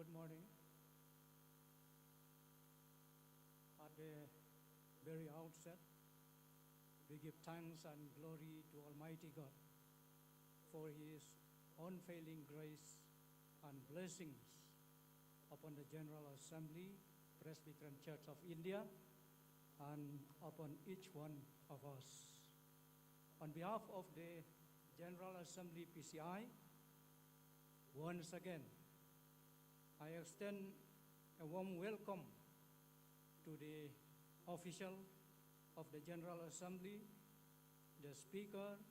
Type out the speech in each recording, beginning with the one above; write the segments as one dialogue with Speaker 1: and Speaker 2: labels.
Speaker 1: Good morning. At the very outset, we give thanks and glory to Almighty God for His unfailing grace and blessings upon the General Assembly, Presbyterian Church of India, and upon each one of us. On behalf of the General Assembly PCI, once again, I extend a warm welcome to the official of the General Assembly, the Speaker,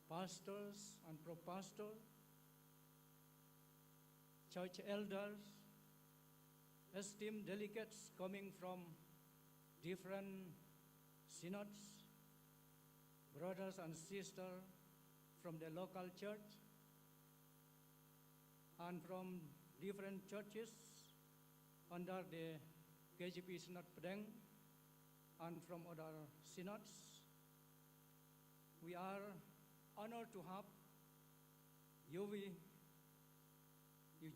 Speaker 1: pastors and pro-pastor, church elders, esteemed delegates coming from different synods, brothers and sisters from the local church, and from different churches under the KJP Synod Padang and from other synods. We are honored to have you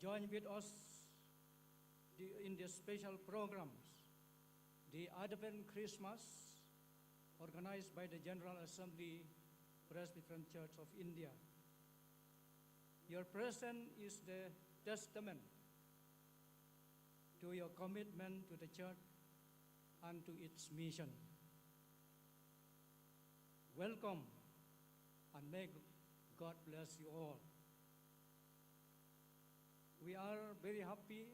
Speaker 1: join with us in the special programs, the Advent Christmas, organized by the General Assembly Presbyterian Church of India. Your presence is the testament to your commitment to the church and to its mission. Welcome, and may God bless you all. We are very happy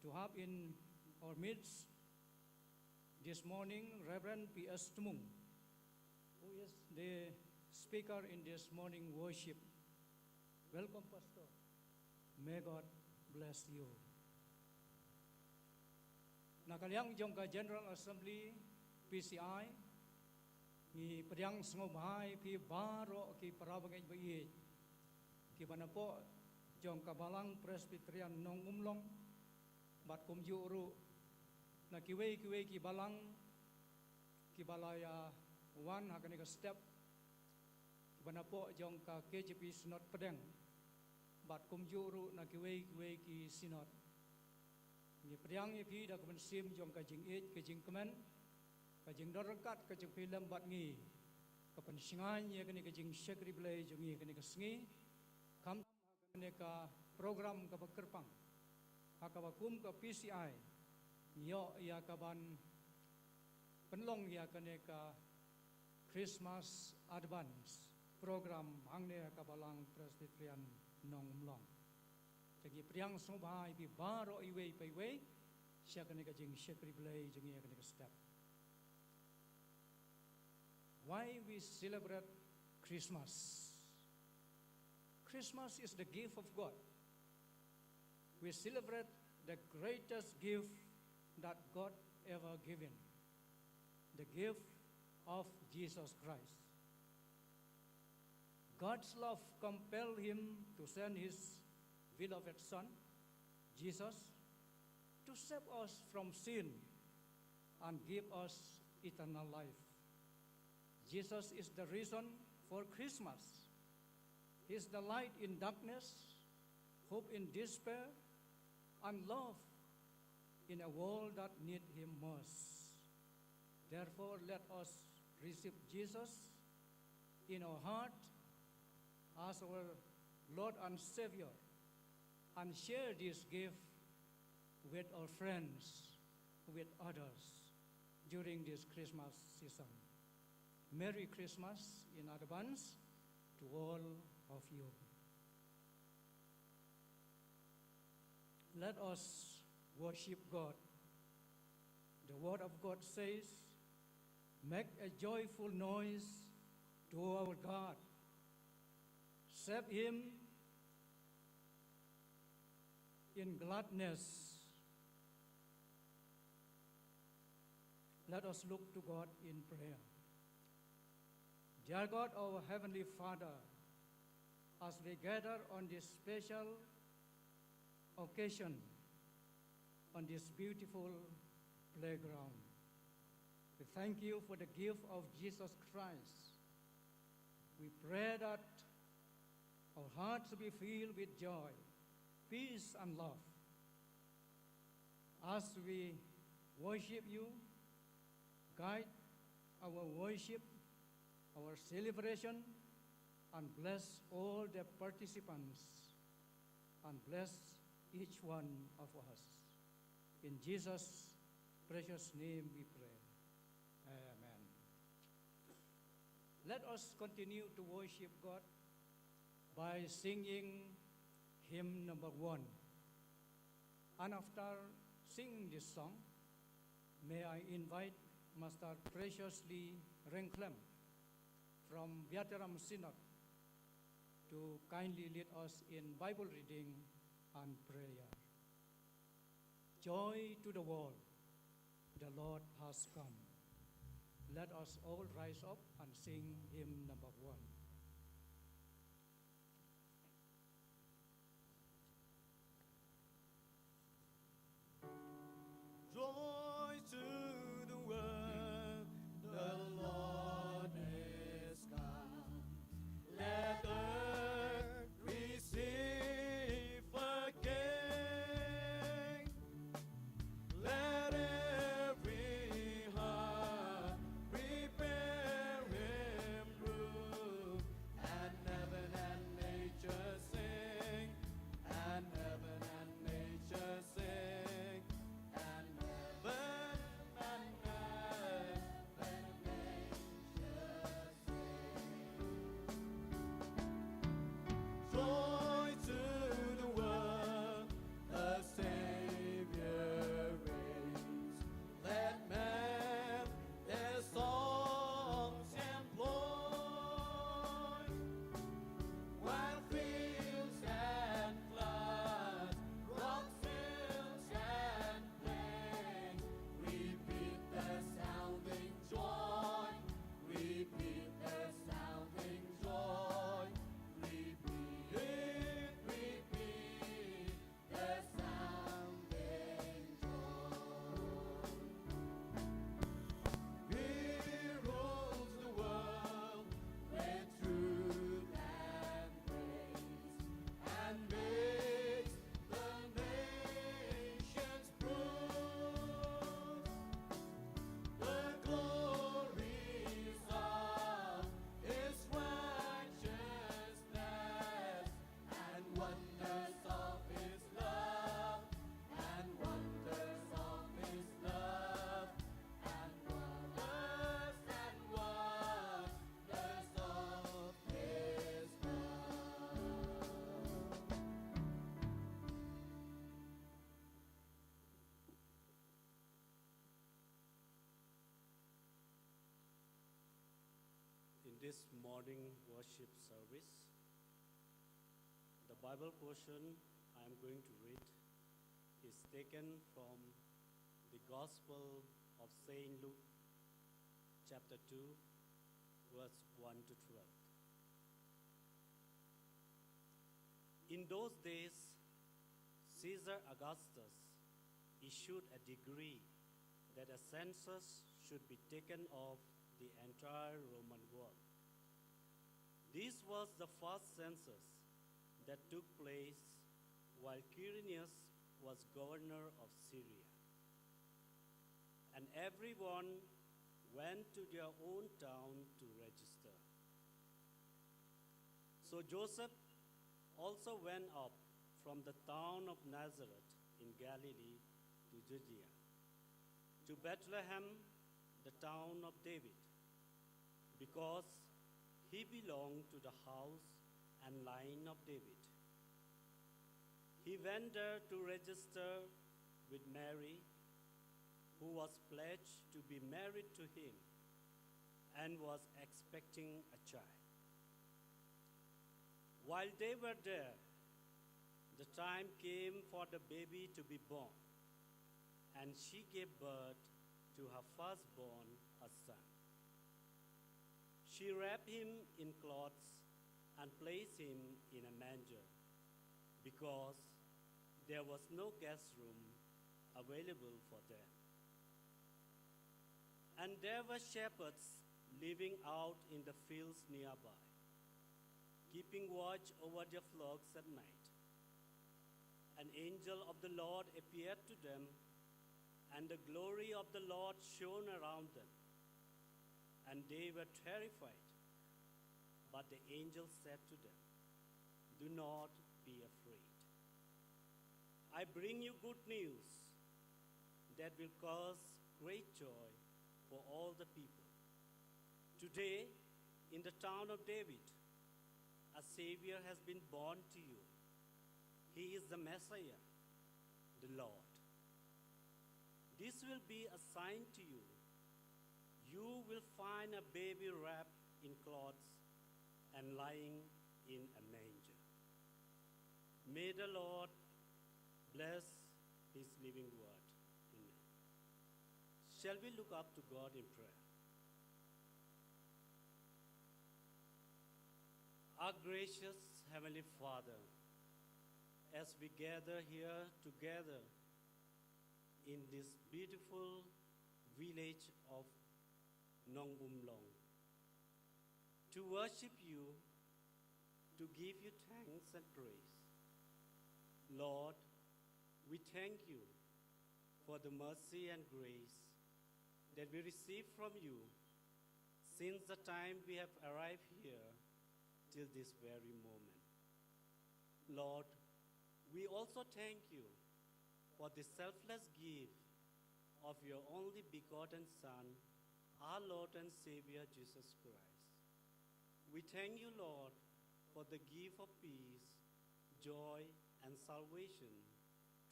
Speaker 1: to have in our midst this morning Reverend P.S. Tumung, who is the speaker in this morning worship. Welcome, Pastor. May God bless you. Nakaliang jong ka General Assembly PCI ni padiang sngobhay pi baro ki parabangay bayit ki panapo jong kabalang Presbyterian NONGUMLONG bat kumjuru na kiway ki balang ki balaya one hakani ka step ki panapo jong ka KJP Synod Padang bat kumjuru na kiway ki Synod ni priang pi da kun sim jong ka jing it ka jing kemen ka jing dorkat ka jing film bat ngi ka pen singan ye kani ka jing sekri blay jong ye kani ka sngi kam kani ka program ka bakerpang hakabakum ka PCI yo ya ka ban penlong ya kani ka Christmas Advance program hangne ka balang Presbyterian NONGUMLONG. Jadi priang sumbai pi baro iway pa iway siya kani ka jing sekri blay jing ye kani ka step. Why we celebrate Christmas? Christmas is the gift of God. We celebrate the greatest gift that God ever given, the gift of Jesus Christ. God's love compelled Him to send His beloved Son, Jesus, to save us from sin and give us eternal life. Jesus is the reason for Christmas. He is the light in darkness, hope in despair, and love in a world that needs Him most. Therefore, let us receive Jesus in our heart as our Lord and Savior, and share this gift with our friends, with others during this Christmas season. Merry Christmas in advance to all of you. Let us worship God. The Word of God says, make a joyful noise to our God. Serve Him in gladness. Let us look to God in prayer. Dear God, our Heavenly Father, as we gather on this special occasion, on this beautiful playground, we thank you for the gift of Jesus Christ. We pray that our hearts be filled with joy peace and love. As we worship you, guide our worship, our celebration, and bless all the participants, and bless each one of us. In Jesus' precious name we pray. Amen. Let us continue to worship God by singing hymn number 1. And after singing this song, may I invite Master Preciously Renklem from Vietnam Synod to kindly lead us in Bible reading and prayer. Joy to the world, the Lord has come. Let us all rise up and sing hymn number 1.
Speaker 2: Joy to the world, the Lord is come. Let earth receive a King. Let every heart prepare him room. And heaven and nature sing, and heaven and nature sing. Joy to the world, the Savior reigns. Let men their songs employ, while fields and floods, rocks, hills and plains, repeat the sounding joy, repeat the sounding joy. Repeat the sounding joy. He rules the world with truth and grace, and makes the nations prove the glories of his righteousness, and wonders of his love, and wonders of his love, and wonders of his love.
Speaker 3: In this morning worship service, the Bible portion I am going to read is taken from the Gospel of Saint Luke, chapter 2, verse 1 to 12. In those days, Caesar Augustus issued a decree that a census should be taken of the entire Roman world. This was the first census that took place while Quirinius was governor of Syria. And everyone went to their own town to register. So Joseph also went up from the town of Nazareth in Galilee to Judea, to Bethlehem, the town of David, because he belonged to the house and line of David. He went there to register with Mary, who was pledged to be married to him and was expecting a child. While they were there, the time came for the baby to be born, and she gave birth to her firstborn, a son. She wrapped him in cloths and placed him in a manger, because there was no guest room available for them. And there were shepherds living out in the fields nearby, keeping watch over their flocks at night. an angel of the Lord appeared to them, and the glory of the Lord shone around them, and they were terrified. But the angel said to them, "Do not be afraid. I bring you good news that will cause great joy for all the people. Today, in the town of David, a Savior has been born to you. He is the Messiah, the Lord. This will be a sign to you. You will find a baby wrapped in cloths and lying in a manger." May the Lord bless his living word. Amen. Shall we look up to God in prayer? Our gracious Heavenly Father, as we gather here together in this beautiful village of NONGUMLONG, to worship you, to give you thanks and praise. Lord, we thank you for the mercy and grace that we receive from you since the time we have arrived here till this very moment. Lord, we also thank you for the selfless gift of your only begotten Son, our Lord and Savior Jesus Christ. We thank you, Lord, for the gift of peace, joy, and salvation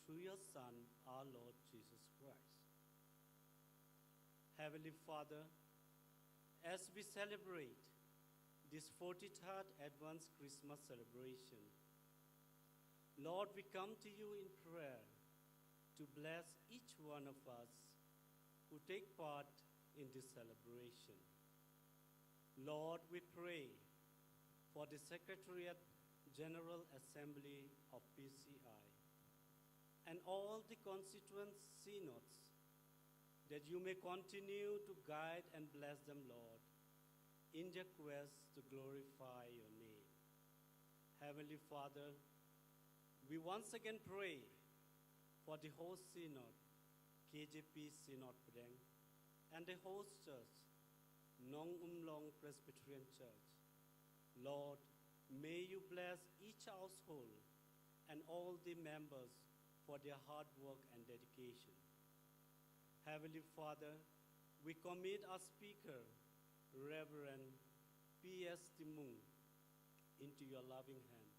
Speaker 3: through your Son, our Lord Jesus Christ. Heavenly Father, as we celebrate this 43rd Advent Christmas celebration, Lord, we come to you in prayer to bless each one of us who take part in this celebration. Lord, we pray for the Secretariat General Assembly of PCI and all the constituent synods, that you may continue to guide and bless them, Lord, in their quest to glorify your name. Heavenly Father, we once again pray for the host synod, KJP Synod Pudeng, and the host church, NONGUMLONG Presbyterian Church. Lord, may you bless each household and all the members for their hard work and dedication. Heavenly Father, we commit our speaker, Reverend P.S. Timung, into your loving hand.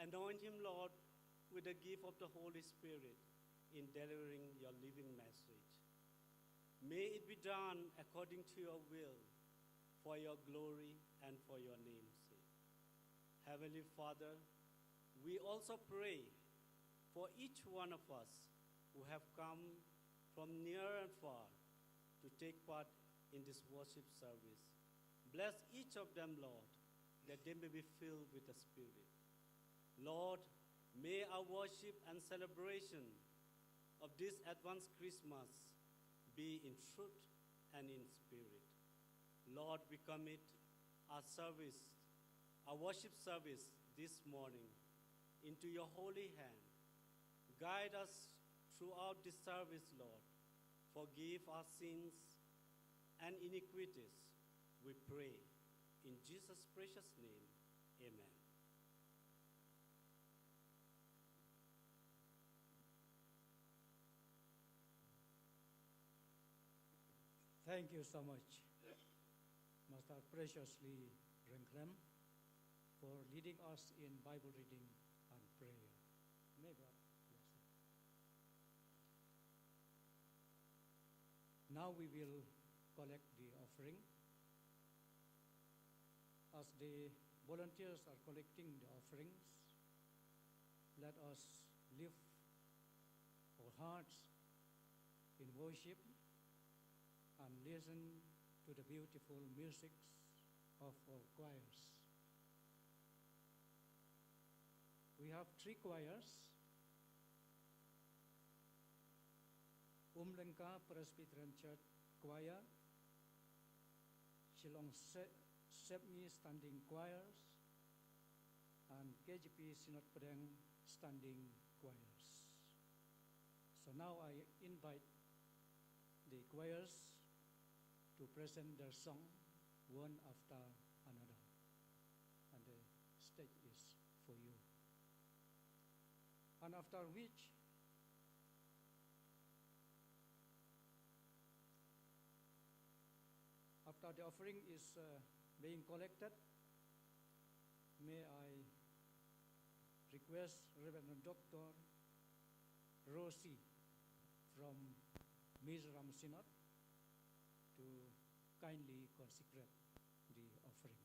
Speaker 3: Anoint him, Lord, with the gift of the Holy Spirit in delivering your living message. May it be done according to your will, for your glory and for your name's sake. Heavenly Father, we also pray for each one of us who have come from near and far to take part in this worship service. Bless each of them, Lord, that they may be filled with the Spirit. Lord, may our worship and celebration of this advanced Christmas be in truth and in spirit. Lord, we commit our service, our worship service this morning into your holy hand. Guide us throughout this service, Lord. Forgive our sins and iniquities, we pray. In Jesus' precious name, amen.
Speaker 1: Thank you so much, Master Preciously Renklem, for leading us in Bible reading and prayer. May God bless you. Now we will collect the offering. As the volunteers are collecting the offerings, let us lift our hearts in worship and listen to the beautiful music of our choirs. We have 3 choirs. Umlengka Presbyterian Church Choir, Shillong Sepmi Standing Choirs, and KJP Synod Pudeng Standing choirs. So now I invite the choirs to present their song one after another. And the stage is for you. And after which, after the offering is being collected, may I request Reverend Dr. Rosie from Mizoram Synod to kindly consecrate the offering.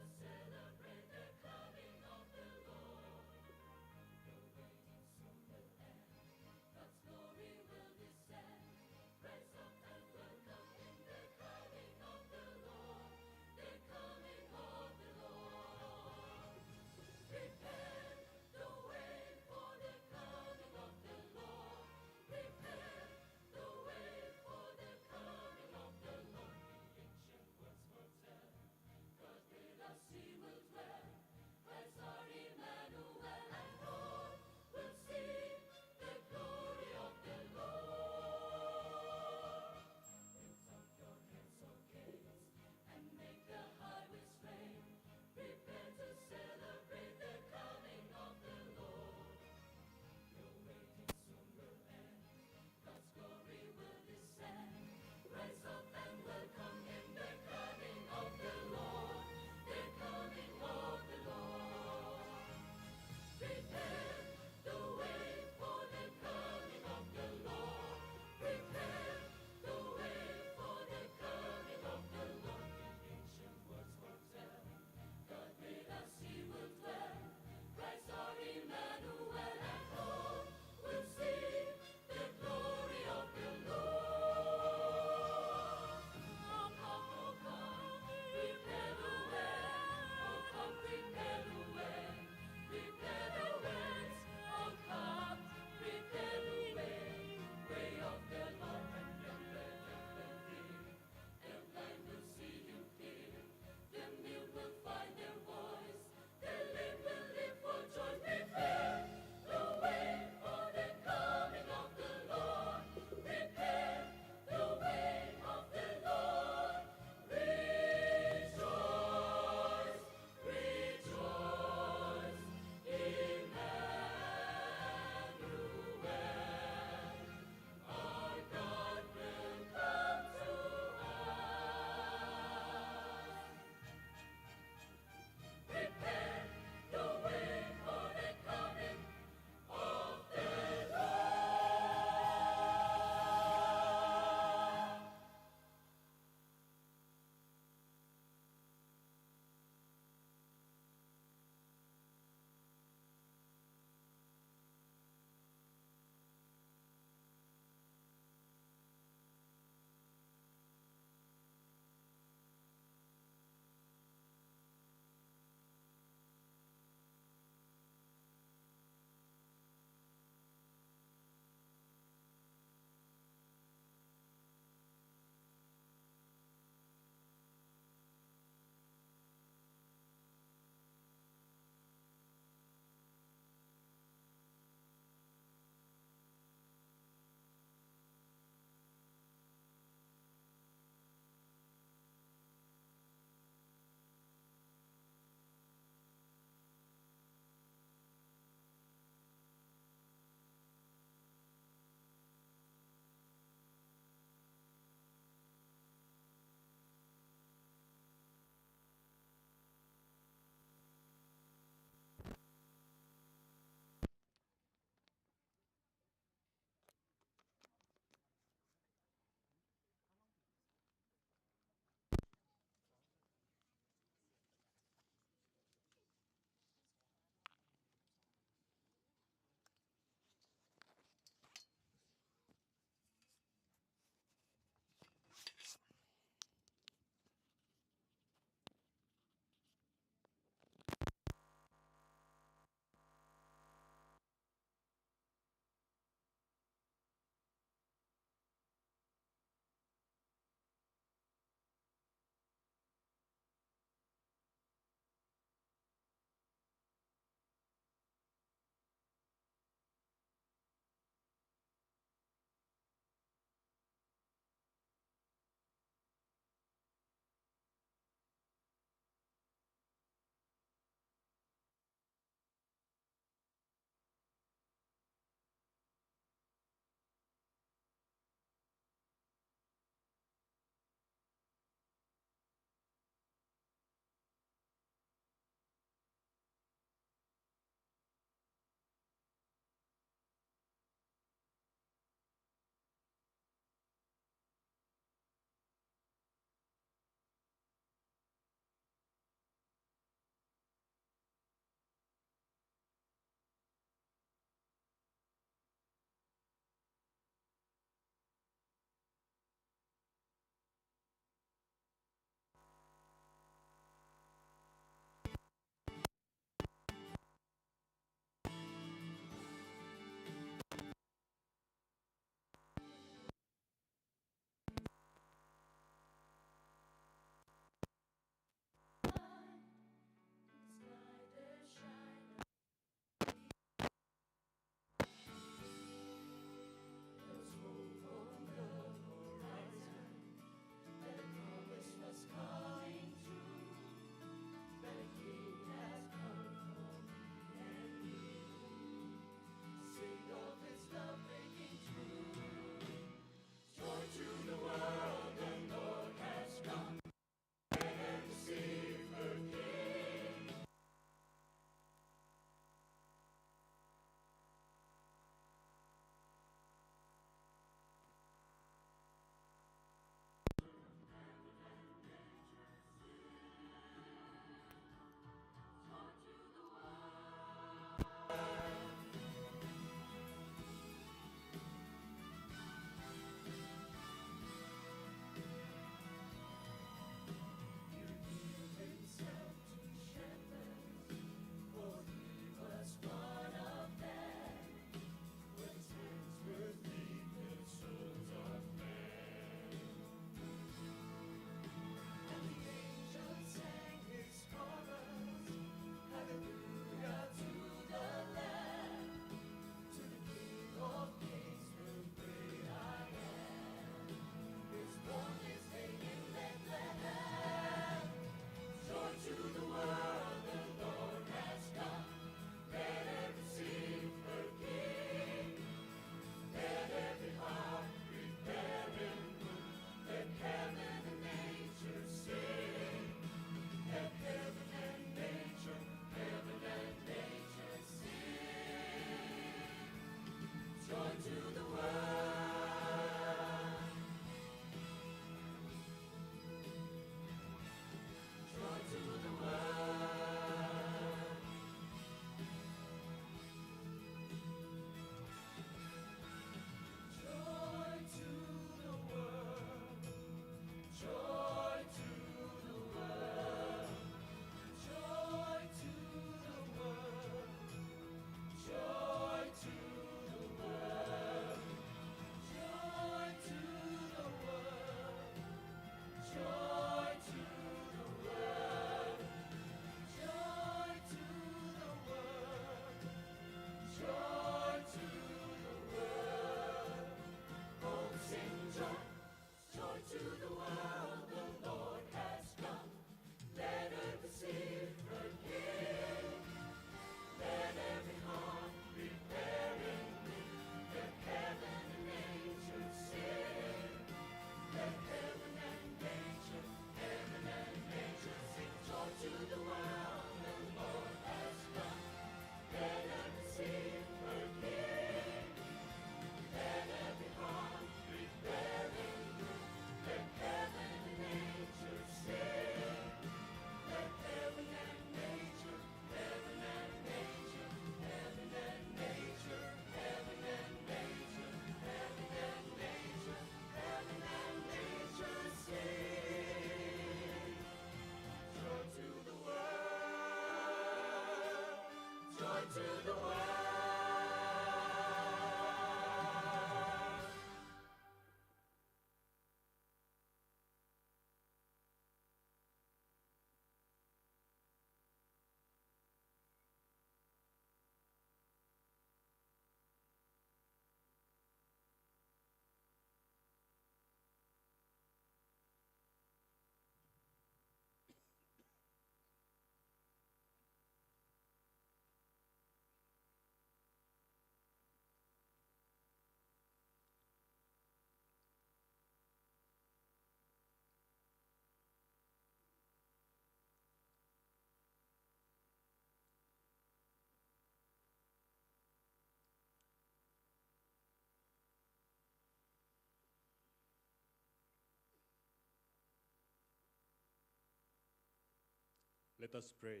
Speaker 4: Let us pray.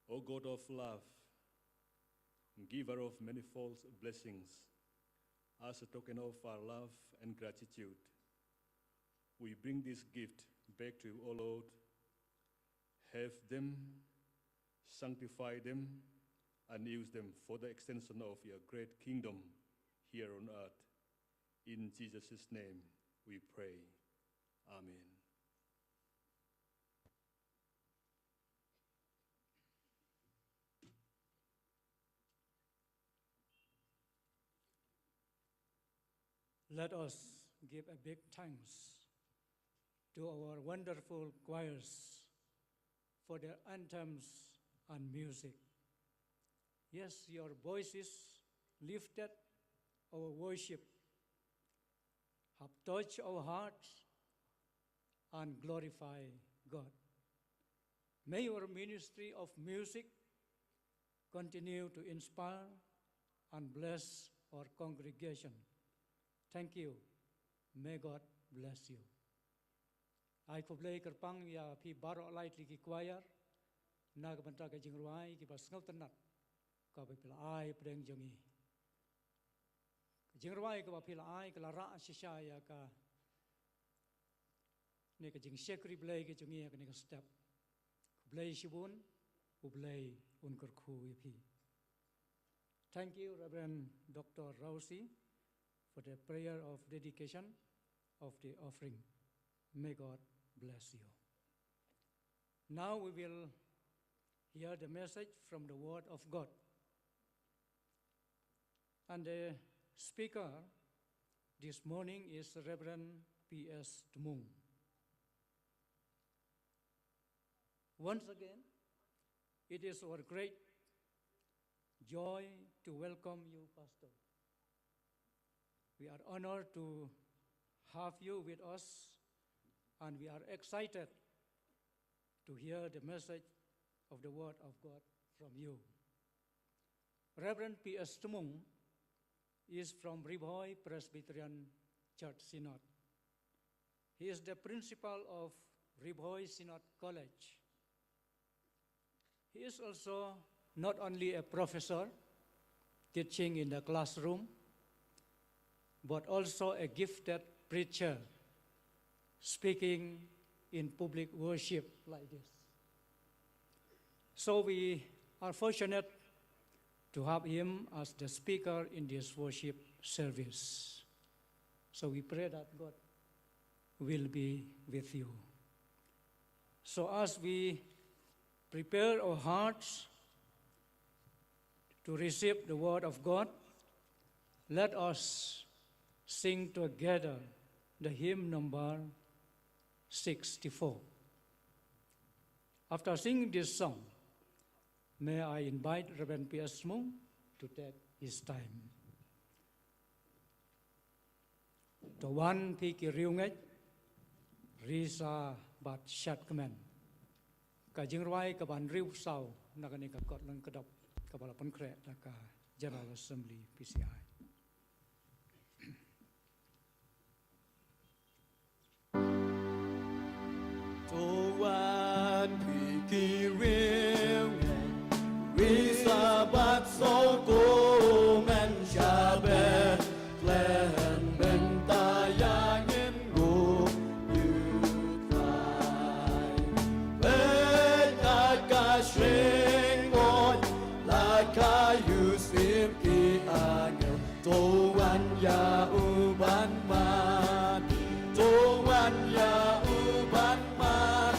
Speaker 4: O God of love, giver of manifold blessings, as a token of our love and gratitude, we bring this gift back to you, O Lord. Have them, sanctify them, and use them for the extension of your great kingdom here on earth. In Jesus' name we pray. Amen.
Speaker 1: Let us give a big thanks to our wonderful choirs for their anthems and music. Yes, your voices lifted our worship, have touched our hearts, and glorify God. May your ministry of music continue to inspire and bless our congregation. Thank you. May God bless you. I kublay kerpang ya pi baro light liki choir na kabanta ka jingruai ki pas ngau tenat ka pila ai preng jongi. Jingruai ka pila ai ka lara shisha ya ka ne ka jing shekri blay ka jongi ka ne ka step. Kublay shibun kublay unkur khu pi. Thank you, Reverend Dr. Rousey, for the prayer of dedication of the offering. May God bless you. Now we will hear the message from the Word of God. And the speaker this morning is Reverend P.S. Tumung. Once again, it is our great joy to welcome you, Pastor. We are honored to have you with us, and we are excited to hear the message of the Word of God from you. Reverend P.S. Tumung is from Riboy Presbyterian Church Synod. He is the principal of Riboy Synod College. He is also not only a professor teaching in the classroom, but also a gifted preacher speaking in public worship like this. So we are fortunate to have him as the speaker in this worship service. So we pray that God will be with you. So as we prepare our hearts to receive the Word of God, let us sing together the hymn number 64. After singing this song, may I invite Reverend P.S. Mung to take his time. The one piki riungek, risa bat shat kemen. Kajing ruai kaban riu sau, nakani kakot lang kadap, kabalapan krek naka General Assembly PCI.
Speaker 2: Tuan pikirin risabat soko men shabet lehen bentayangin go yukrai ben akashringon lakayusip ki angel tuan ya uban man tuan ya uban man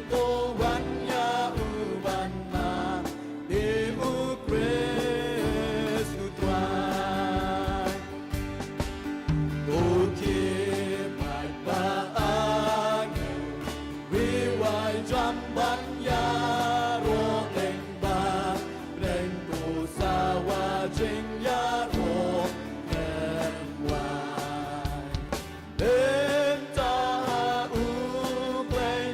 Speaker 2: tuan ya uban man Demu praise nu tuan Doki mai baang Riwai jamban ya ro teng ba Reng tu sawa jing ya ro teng wai Benta u play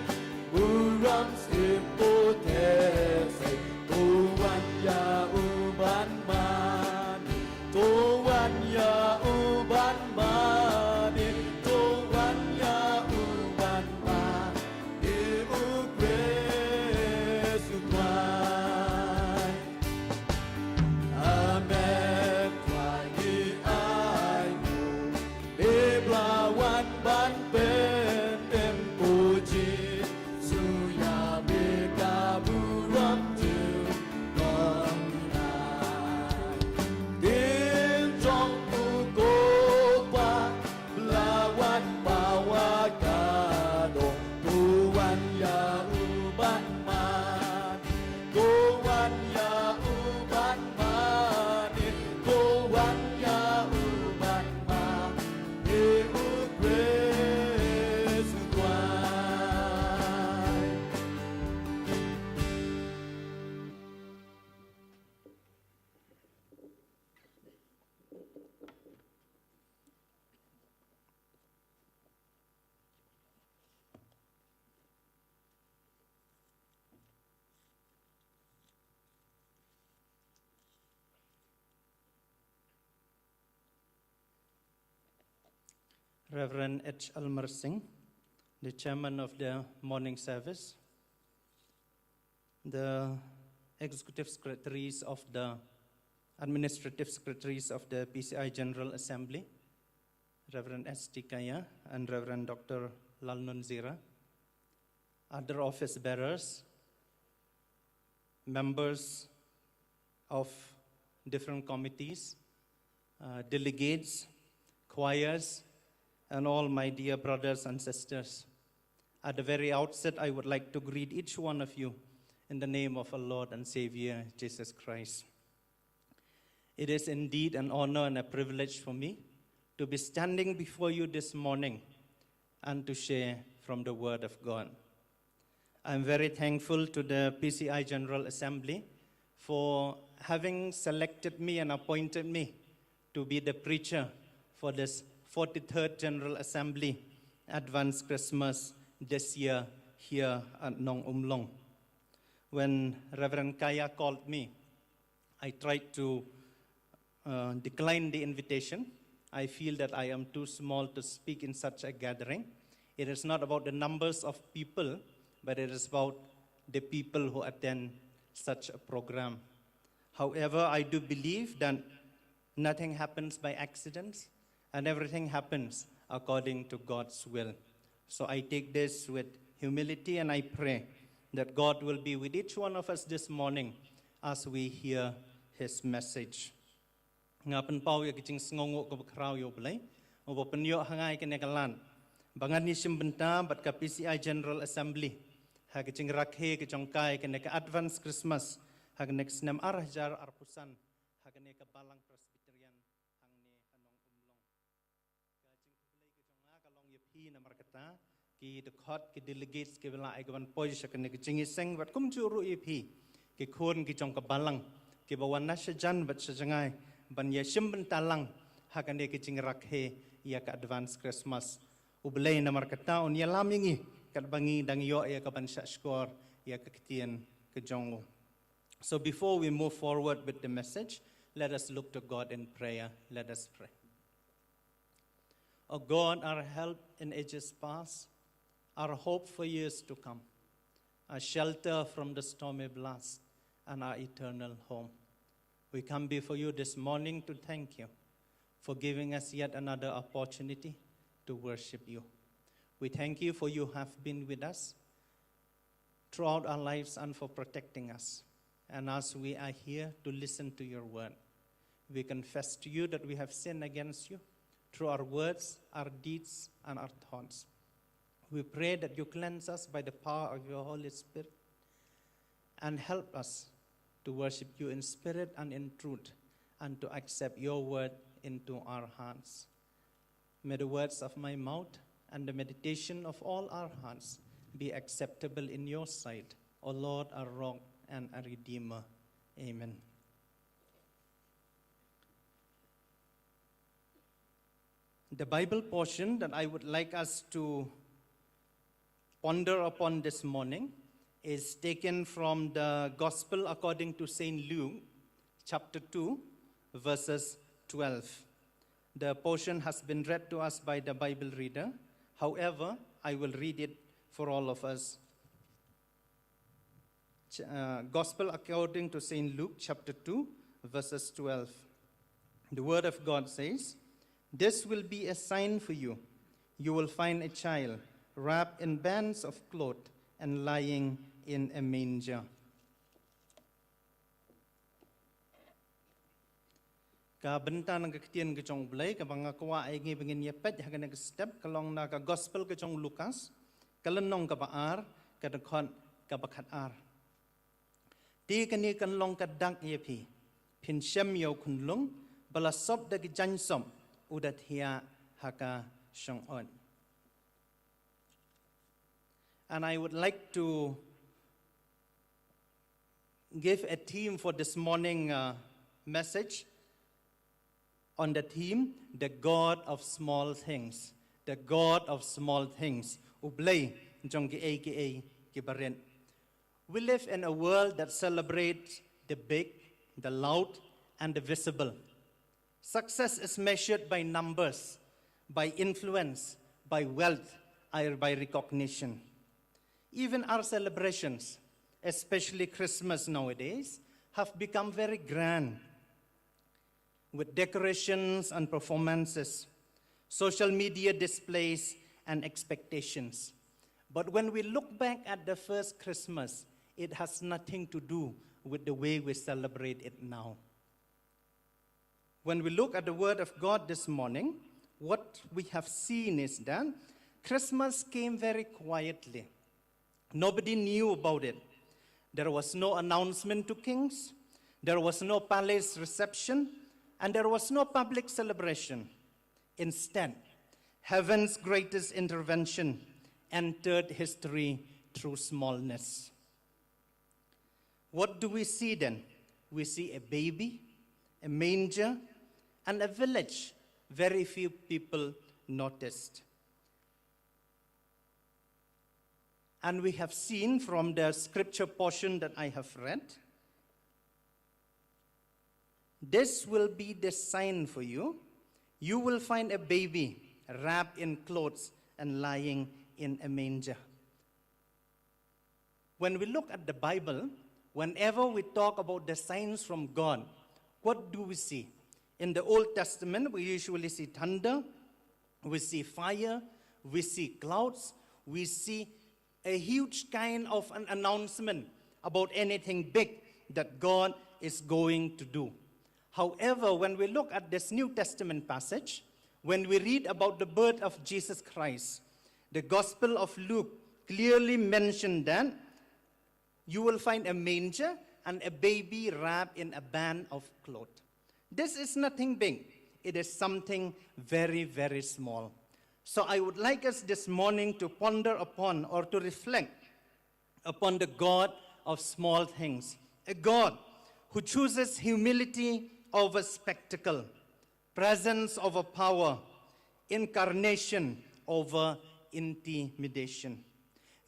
Speaker 2: Uram sipu tesay Tuan ya uban mani Tuan ya uban mani Tuan ya uban mani Ibu
Speaker 5: Reverend H. Almar Singh, the chairman of the morning service, the executive secretaries of the administrative secretaries of the PCI General Assembly, Reverend S.T. Kaya and Reverend Dr. Lalnun Zira, other office bearers, members of different committees, delegates, choirs, and all my dear brothers and sisters. At the very outset, I would like to greet each one of you in the name of our Lord and Savior, Jesus Christ. It is indeed an honor and a privilege for me to be standing before you this morning and to share from the Word of God. I'm very thankful to the PCI General Assembly for having selected me and appointed me to be the preacher for this 43rd General Assembly Advanced Christmas this year here at NONGUMLONG. When Reverend Kaya called me, I tried to decline the invitation. I feel that I am too small to speak in such a gathering. It is not about the numbers of people, but it is about the people who attend such a program. However, I do believe that nothing happens by accident, and everything happens according to God's will. So I take this with humility, and I pray that God will be with each one of us this morning as we hear His message. Ngapan pau ya kicing sengongo ko bakrao yo belai, obo penyo hangai kenekalan. Bangan ni simbenta bat ka PCI General Assembly, ha kicing rakhe kicongkai keneka Advance Christmas, ha kenek senam arahjar arpusan, ha keneka balang Presbyterian hang ne anong umlong. Kacing belai kiconga kalong yepi na markata ki the court ki delegates ki bela aigawan poj sa kenek kicing iseng bat kum churu yepi ki khon kicong ka balang ki bawan nasyajan bat sa jangai. Ban ya simbentalang hakane kicing rakhe ya ka Advance Christmas ublay na markata on ya lamingi kat bangi dang yo ya ka bansa score ya ka kitien ka jongo. So before we move forward with the message, let us look to God in prayer. Let us pray. O God, our help in ages past, our hope for years to come, our shelter from the stormy blast, and our eternal home. We come before you this morning to thank you for giving us yet another opportunity to worship you. We thank you for you have been with us throughout our lives and for protecting us. And as we are here to listen to your word, we confess to you that we have sinned against you through our words, our deeds, and our thoughts. We pray that you cleanse us by the power of your Holy Spirit and help us to worship you in spirit and in truth, and to accept your word into our hearts. May the words of my mouth and the meditation of all our hearts be acceptable in your sight, O Lord, our rock and our redeemer. Amen. The Bible portion that I would like us to ponder upon this morning is taken from the Gospel according to St. Luke, chapter 2, verses 12. The portion has been read to us by the Bible reader. However, I will read it for all of us. Gospel according to St. Luke, chapter 2, verses 12. The Word of God says, "This will be a sign for you. You will find a child wrapped in bands of cloth and lying in a manger." Ka benta nang kaktian ke chong blai ka banga kwa ai ngi bengin ye pet ha kana step kalong na ka gospel ke chong Lukas kalenong ka baar ka dakon ka bakhat ar ti kani kan long ka dak ye phi phin shem yo khun lung bala sob da ki jan som udat hia ha ka shong on. And I would like to give a theme for this morning message on the theme, the God of small things. The God of small things. Ublay, jongi aka kibaren. We live in a world that celebrates the big, the loud, and the visible. Success is measured by numbers, by influence, by wealth, or by recognition. Even our celebrations, especially Christmas nowadays, have become very grand, with decorations and performances, social media displays, and expectations. But when we look back at the first Christmas, it has nothing to do with the way we celebrate it now. When we look at the Word of God this morning, what we have seen is that Christmas came very quietly. Nobody knew about it. There was no announcement to kings, there was no palace reception, and there was no public celebration. Instead, heaven's greatest intervention entered history through smallness. What do we see then? We see a baby, a manger, and a village very few people noticed. And we have seen from the scripture portion that I have read, this will be the sign for you. You will find a baby wrapped in clothes and lying in a manger. When we look at the Bible, whenever we talk about the signs from God, what do we see? In the Old Testament, we usually see thunder, we see fire, we see clouds, we see a huge kind of an announcement about anything big that God is going to do. However, when we look at this New Testament passage, when we read about the birth of Jesus Christ, the Gospel of Luke clearly mentioned that you will find a manger and a baby wrapped in a band of cloth. This is nothing big. It is something very, very small. So I would like us this morning to ponder upon or to reflect upon the God of small things, a God who chooses humility over spectacle, presence over power, incarnation over intimidation.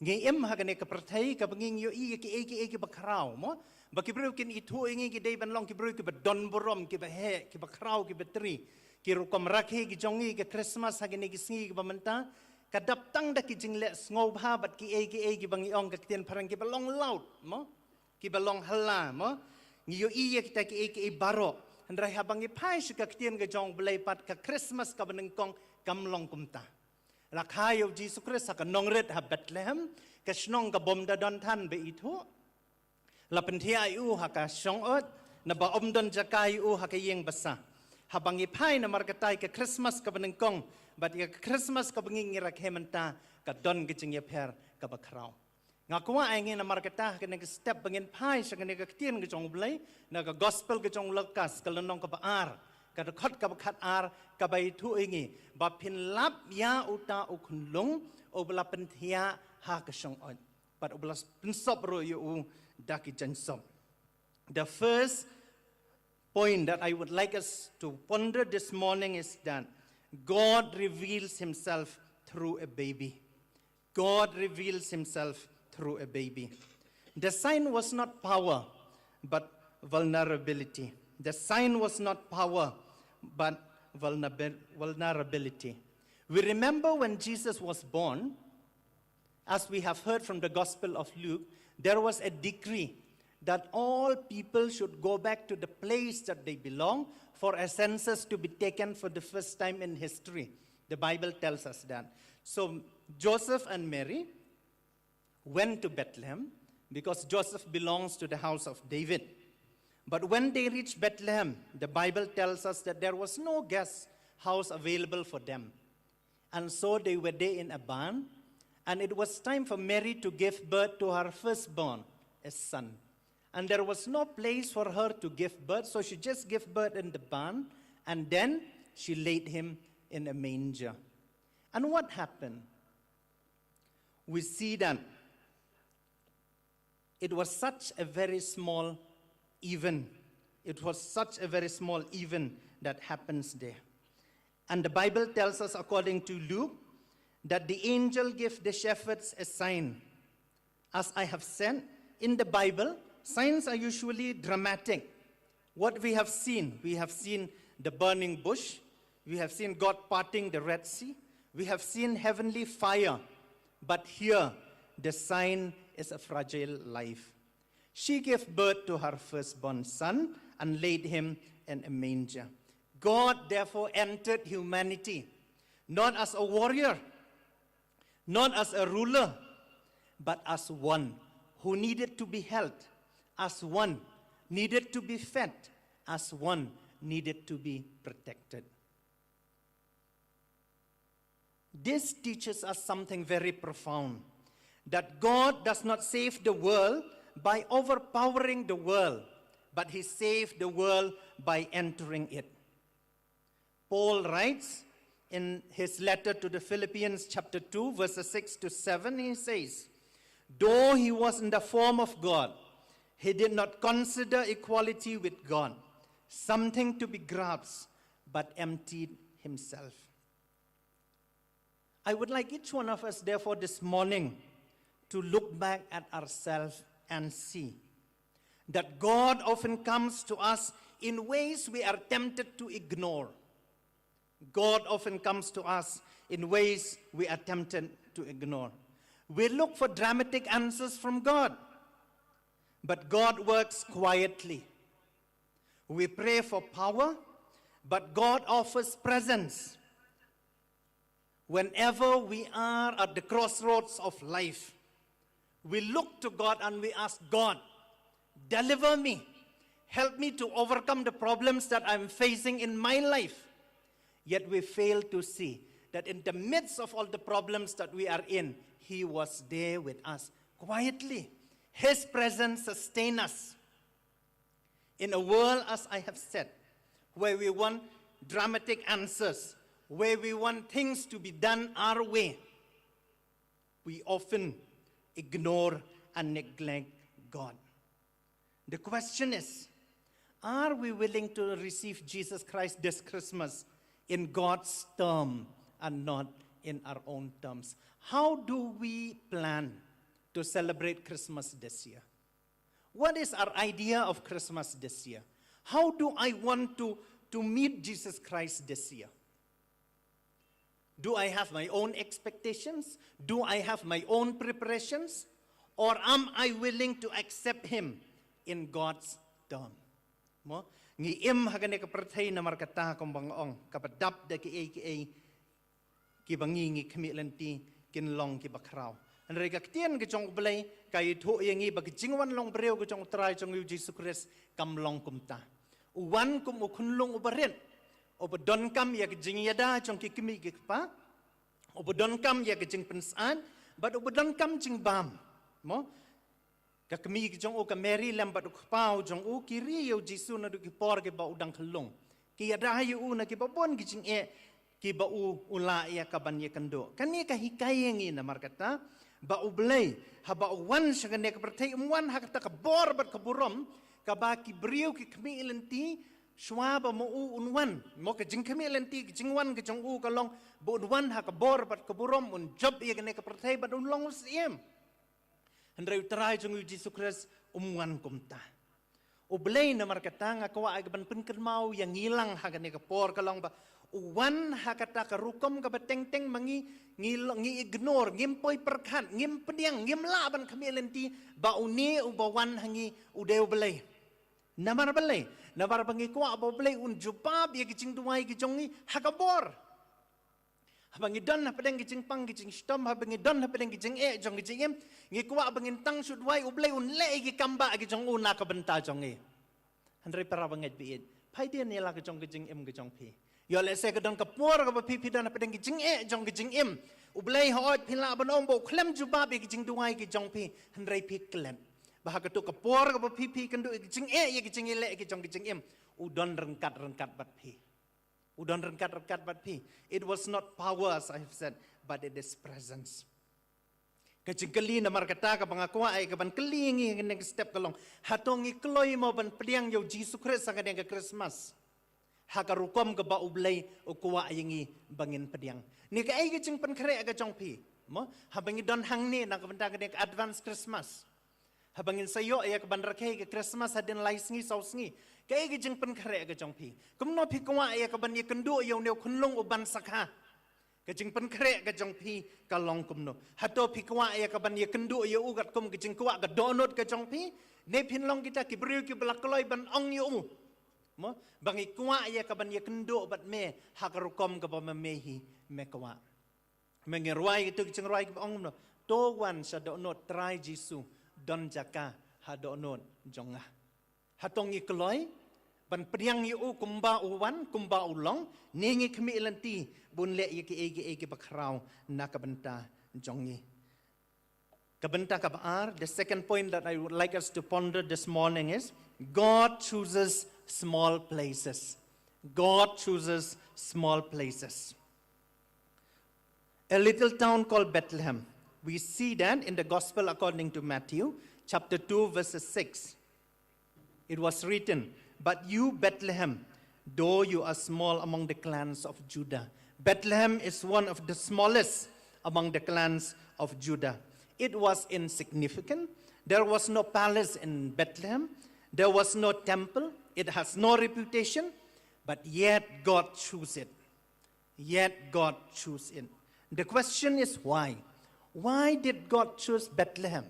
Speaker 5: Ngayem hagane ka perthai ka banging yo iki bakrao mo bakibro kin itu ingi ki dei ban long kibro ki don borom ki ba he ki bakrao ki betri ki rukom rakhe ki jongi ki Christmas hagane ki singi ki bamanta ka daptang da ki jingle ngau bha bat ki ki bangi ong ka tien parang ki balong laut mo ki balong hala mo ngiyo iya kita ki baro andrai habangi pai ka tien ka jong blai pat ka Christmas ka banengkong kamlong kumta Lakhayo Jesus Christ ka nongret ha Bethlehem ka snong ka bom da don than be itu la penthia u ha ka songot na ba omdon jakai u ha ka yeng basa habangi pai na markatai ka Christmas ka benengkong bat ka Christmas ka benging ira khementa ka don ka jing per ka bakrao ngakwa ai ngi na markata ka nag step bengin pai sa ka nag tien ka jong blai na ka gospel ka jong Lukas ka lenong ka baar ka khot ka bakhat ar ka bai thu ingi ba phin lap ya uta ukhunlung obla penthia ha ka song on but obla pinsop ro yu daki jansop. The first point that I would like us to ponder this morning is that God reveals himself through a baby. God reveals himself through a baby. The sign was not power but vulnerability. The sign was not power, but vulnerability. We remember when Jesus was born, as we have heard from the Gospel of Luke, there was a decree that all people should go back to the place that they belong for a census to be taken for the first time in history. The Bible tells us that. So Joseph and Mary went to Bethlehem because Joseph belongs to the house of David. But when they reached Bethlehem, the Bible tells us that there was no guest house available for them. And so they were there in a barn, and it was time for Mary to give birth to her firstborn, a son. And there was no place for her to give birth, so she just gave birth in the barn, and then she laid him in a manger. And what happened? We see that it was such a very small event. It was such a very small event that happens there. And the Bible tells us, according to Luke, that the angel gave the shepherds a sign. As I have said, in the Bible, signs are usually dramatic. What we have seen the burning bush, We have seen God parting the Red Sea. We have seen heavenly fire. But here, the sign is a fragile life. She gave birth to her firstborn son and laid him in a manger. God therefore entered humanity, not as a warrior, not as a ruler, but as one who needed to be helped, as one needed to be fed, as one needed to be protected. This teaches us something very profound, that God does not save the world by overpowering the world, but he saved the world by entering it. Paul writes in his letter to the Philippians chapter 2, verses 6 to 7, he says, though he was in the form of God, he did not consider equality with God something to be grasped, but emptied himself. I would like each one of us, therefore, this morning to look back at ourselves and see that God often comes to us in ways we are tempted to ignore. God often comes to us in ways we are tempted to ignore. We look for dramatic answers from God, but God works quietly. We pray for power, but God offers presence. Whenever we are at the crossroads of life, we look to God and we ask God, deliver me, help me to overcome the problems that I'm facing in my life. Yet we fail to see that in the midst of all the problems that we are in, he was there with us quietly. His presence sustains us. In a world, as I have said, where we want dramatic answers, where we want things to be done our way, we often ignore and neglect God. The question is, are we willing to receive Jesus Christ this Christmas in God's term and not in our own terms? How do we plan to celebrate Christmas this year? What is our idea of Christmas this year? How do I want to meet Jesus Christ this year? Do I have my own expectations? Do I have my own preparations? Or am I willing to accept him in God's term? Mo ngi im hagane ka perthai na markata kong bangong kapadap da ki bangi ngi kemilanti kin long ki bakraw. An rega ktien ke jong blai kai thu yangi bag jingwan long breu ke jong trai jong yu Jesus Christ kam long kumta. Uwan kum ukunlong ubaren. Obadon kam ya ke jing yada jong ki kimi ki pa. Obadon kam ya ke jing pensan, but obadon kam jing bam. Mo ka kami ki jong o ka Mary lambatuk pau jong o kiri yo Jesus na du ki por ke ba udang khlong. Ki yada yu na ki babon ki jing e ki ba u ula ya ka ban ye kando. Kani ka hikayengi na markata ba ublay haba uwan sa kani ka pertay umwan hakata ka bor bat ka burom ka ba ki briu ki kami ilanti shwa ba mo unwan mo ka jing kami ilanti ki jingwan ki jong u ka long bo unwan ha ka bor bat ka burom un job ye kani ka pertay bat un long usiem handray utray jong u Jesus Christ umwan kumta ublay na markata nga kawa ay ban pinkan mau yang ilang ha kani ka por ka long ba uwan hakata karukom ka bateng-teng mangi ngi ignore ngimpoy perkhan ngim pediang ngim laban kamilanti ba uni ubawan hangi udeu belai namar bangi ko abo belai un jupab ye gicing duai gijongi hakabor habangi don pedeng gicing pang gicing stom habangi don pedeng gicing jong gicing ngi ko abangin tang sudwai ublai un le gi kamba gijong una ka benta jongi handre para banget biid pai dia ni la gijong gijong pi yo le se kadon kapor ka pipi dan pedeng gijing jong gijing im ublay hoot pila banom bo klem juba be gijing duai ki jong pi handrai pi klem bah ka tu kapor ka pipi kan du gijing ye gijing le ki jong gijing im udon rengkat bat pi udon rengkat bat pi. It was not power as I have said, but it is presence. Kajingkali na markata ka pangakwa ay ka ban kelingi ngeng step kalong hatongi kloy mo ban pediang yo Jesus Christ sa kadang ka Christmas hakarukom ka ba ublay o kuwa ayingi bangin pediang ni ka ay gijing pankre aga jong pi mo habangi don hang ni na kabanta ka advance Christmas habangin sayo ay ka banrakhe ka Christmas hadin lai sngi sau sngi kay ka jing pen khare ka jong pi kumno pi kwa ay ka ban ye kendu yo neu khunlong uban sakha ka jing pen khare ka jong pi ka long kumno hato pi kwa ay ka ban ye kendu yo ugat kum ka jing kwa ka donut ka jong pi ne pin long kita ki briu ki blak loi ban ong yo mo bangi kwa ay ka ban ye kendu bat me hakarukom ka ba mehi me kwa mengerwai itu jing rwai ka ong no to wan sa donut try jisu don jaka ha donut jonga hatong ikloi ban priang yu kumba uwan kumba ulong ningi khmi lanti bun le yeki ege bakrau nakabenta jongi kabenta kabar. The second point that I would like us to ponder this morning is God chooses small places. God chooses small places. A little town called Bethlehem. We see that in the Gospel according to Matthew, chapter 2, verses 6. It was written, "But you, Bethlehem, though you are small among the clans of Judah." Bethlehem is one of the smallest among the clans of Judah. It was insignificant. There was no palace in Bethlehem. There was no temple. It has no reputation. But yet God chose it. Yet God chose it. The question is why? Why did God choose Bethlehem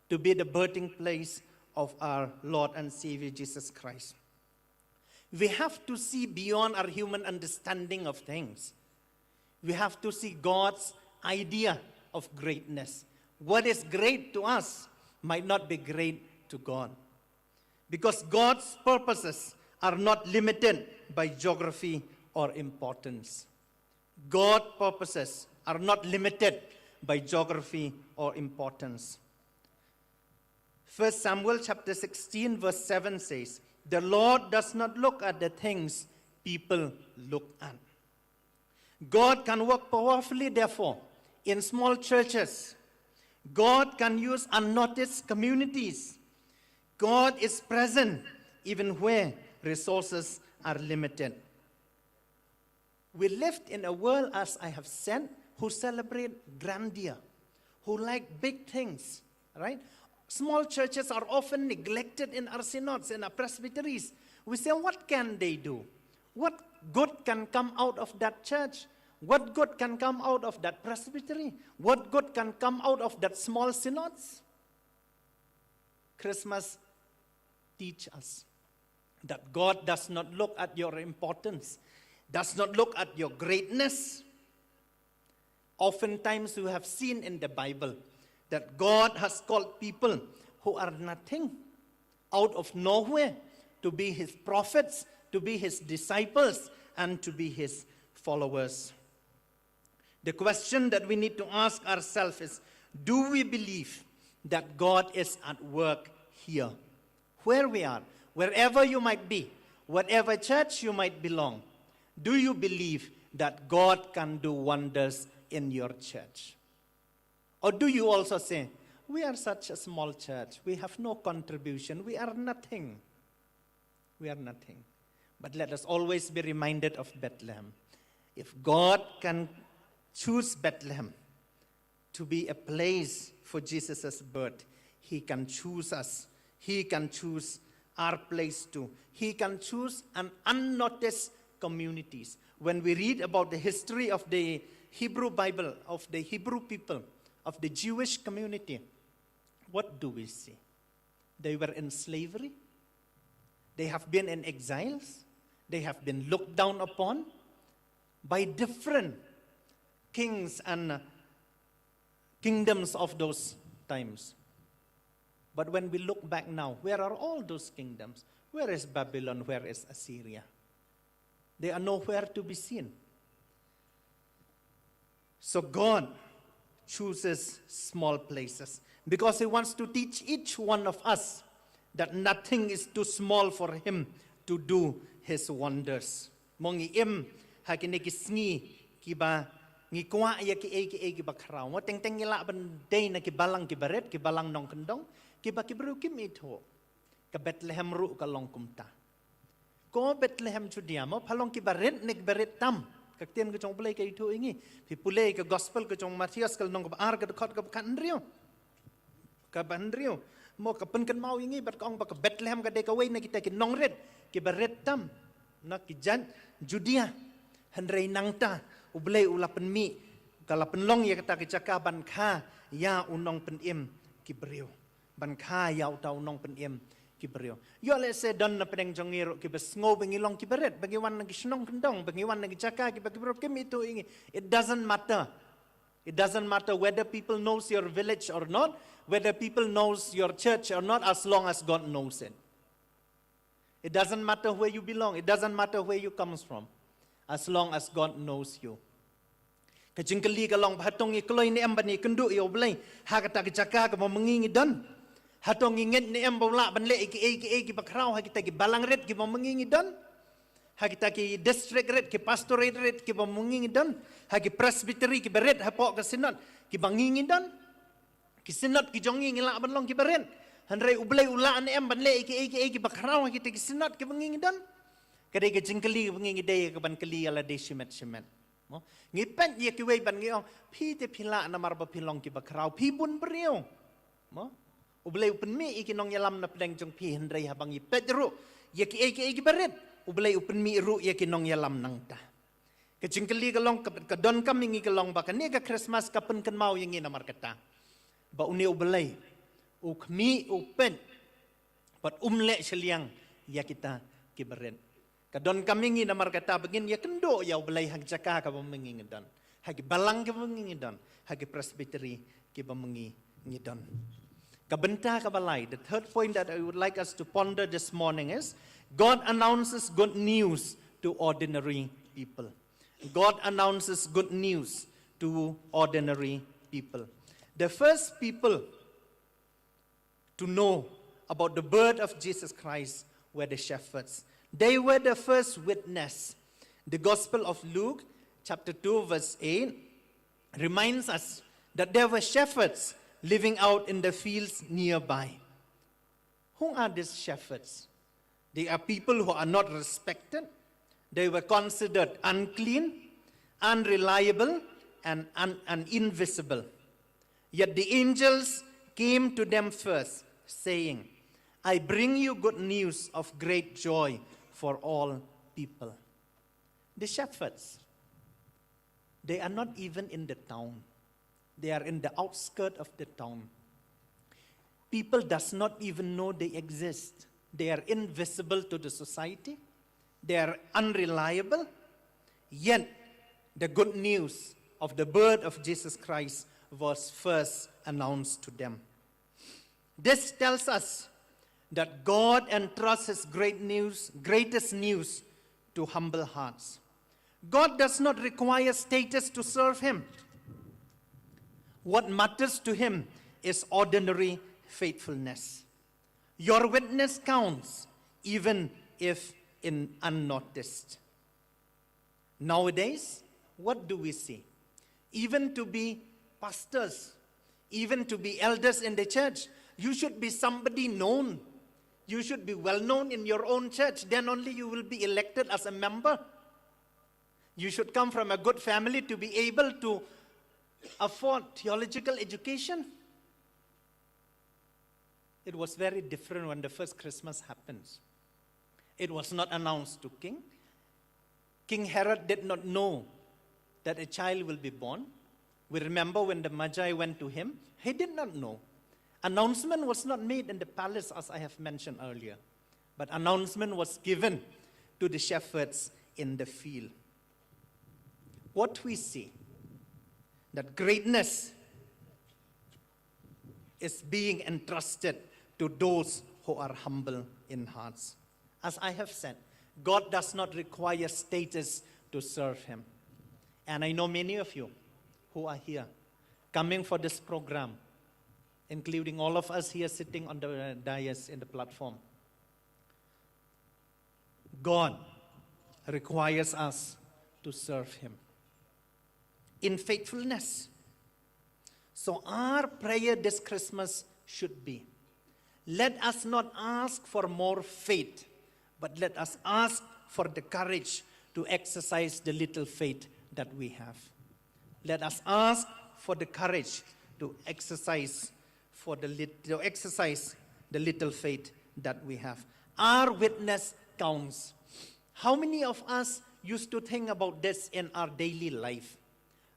Speaker 5: to be the birthing place of our Lord and Savior Jesus Christ? We have to see beyond our human understanding of things. We have to see God's idea of greatness. What is great to us might not be great to God. Because God's purposes are not limited by geography or importance. God's purposes are not limited by geography or importance. 1 Samuel chapter 16 verse 7 says, "The Lord does not look at the things people look at." God can work powerfully, therefore, in small churches. God can use unnoticed communities. God is present even where resources are limited. We live in a world, as I have said, who celebrate grandeur, who like big things, right? Small churches are often neglected in our synods, in our presbyteries. We say, what can they do? What good can come out of that church? What good can come out of that presbytery? What good can come out of that small synods? Christmas teaches us that God does not look at your importance, does not look at your greatness. Oftentimes we have seen in the Bible that God has called people who are nothing out of nowhere to be His prophets, to be His disciples, and to be His followers. The question that we need to ask ourselves is, do we believe that God is at work here? Where we are, wherever you might be, whatever church you might belong, do you believe that God can do wonders in your church? Or do you also say, we are such a small church, we have no contribution, we are nothing. We are nothing. But let us always be reminded of Bethlehem. If God can choose Bethlehem to be a place for Jesus' birth, He can choose us. He can choose our place too. He can choose an unnoticed communities. When we read about the history of the Hebrew Bible, of the Hebrew people, of the Jewish community, what do we see? They were in slavery. They have been in exiles. They have been looked down upon by different kings and kingdoms of those times. But when we look back now, where are all those kingdoms? Where is Babylon? Where is Assyria? They are nowhere to be seen. So God chooses small places because He wants to teach each one of us that nothing is too small for Him to do His wonders. Mongi im hakiniki sngi kiba ngi kwa ya ki bakrao mo teng teng ila ban day na kibalang kibaret kibalang nong kendong kiba kibru kim ito ka Bethlehem ru ka long kumta ko Bethlehem judiamo phalong kibaret nek baret tam kaktian ko chong play kay ito ingi pipulay ka gospel ko chong Matthias kal nong ar ka khot ka kanrio ka bandrio mo kapun kan mau ingi bat kong bak Bethlehem ka dekaway na kita kinongret ki beretam na ki Judea henrei nangta ublei ulapen mi kalapen long ya kata kicaka ban kha ya unong penim ki beriu ban kha ya utau unong penim ki beriu yo le se don na pedeng jongiro ki besngo bengilong ki beret bagi wan nagi snong kendong bagi wan nagi caka ki bagi berop kemi itu ingi. It doesn't matter. It doesn't matter whether people knows your village or not, whether people knows your church or not, as long as God knows it. It doesn't matter where you belong. It doesn't matter where you comes from, as long as God knows you. Kajingkali kalong hatong ikloy ni ambani kendu yo blay hakata kicaka ka mengingi don. Hatong ingit ni ambawla banle iki bakraw hakita ki balangret ki mengingi don. Hakita ki district red ki pastorate red ki mengingi don. Hagi presbytery ki beret hapok ka sinot ki bangingi don. Ki sinot ki jongi ngila banlong ki beret. Hanrei ublay ula ni banle iki bakraw hakita ki sinot ki mengingi don. Kadai ka jingkali mengingi day ka ban kali ala de shimet. Mo ngipen ye ki wei ban ngiong pi te pila na marba pilong ki bakraw pi bun beriu mo ublei upen mi iki nong yalam na pedeng jong pi hendrei habang i pedru ye ki baret ublei upen mi ru ye ki nong yalam nang ta ke jingkeli kalong ka don kam ngi kalong ba kan ka Christmas ka pen kan mau yengi na markata ba uni ublei u khmi upen pat umle seliang ya kita ki baret kadon kamingi namar kata begin ya kendo ya belai hag jaka ka bemengi ngedon hagi balang ka bemengi ngedon hagi presbytery ki bemengi ngedon kabenta ka balai. The third point that I would like us to ponder this morning is God announces good news to ordinary people. God announces good news to ordinary people. The first people to know about the birth of Jesus Christ were the shepherds. They were the first witness. The Gospel of Luke, chapter 2, verse 8, reminds us that there were shepherds living out in the fields nearby. Who are these shepherds? They are people who are not respected. They were considered unclean, unreliable, and invisible. Yet the angels came to them first, saying, I bring you good news of great joy for all people. The shepherds, they are not even in the town. They are in the outskirts of the town. People does not even know they exist. They are invisible to the society. They are unreliable. Yet, the good news of the birth of Jesus Christ was first announced to them. This tells us that God entrusts His greatest news to humble hearts. God does not require status to serve Him. What matters to Him is ordinary faithfulness. Your witness counts, even if unnoticed. Nowadays, what do we see? Even to be pastors, even to be elders in the church, you should be somebody known. You should be well known in your own church. Then only you will be elected as a member. You should come from a good family to be able to afford theological education. It was very different when the first Christmas happens. It was not announced to King. King Herod did not know that a child will be born. We remember when the Magi went to him, he did not know. Announcement was not made in the palace, as I have mentioned earlier, but announcement was given to the shepherds in the field. What we see, that greatness is being entrusted to those who are humble in hearts. As I have said, God does not require status to serve Him. And I know many of you who are here, coming for this program, including all of us here sitting on the dais in the platform. God requires us to serve Him in faithfulness. So our prayer this Christmas should be, let us not ask for more faith, but let us ask for the courage to exercise the little faith that we have. Let us ask for the courage to exercise the little faith that we have. Our witness counts. How many of us used to think about this in our daily life?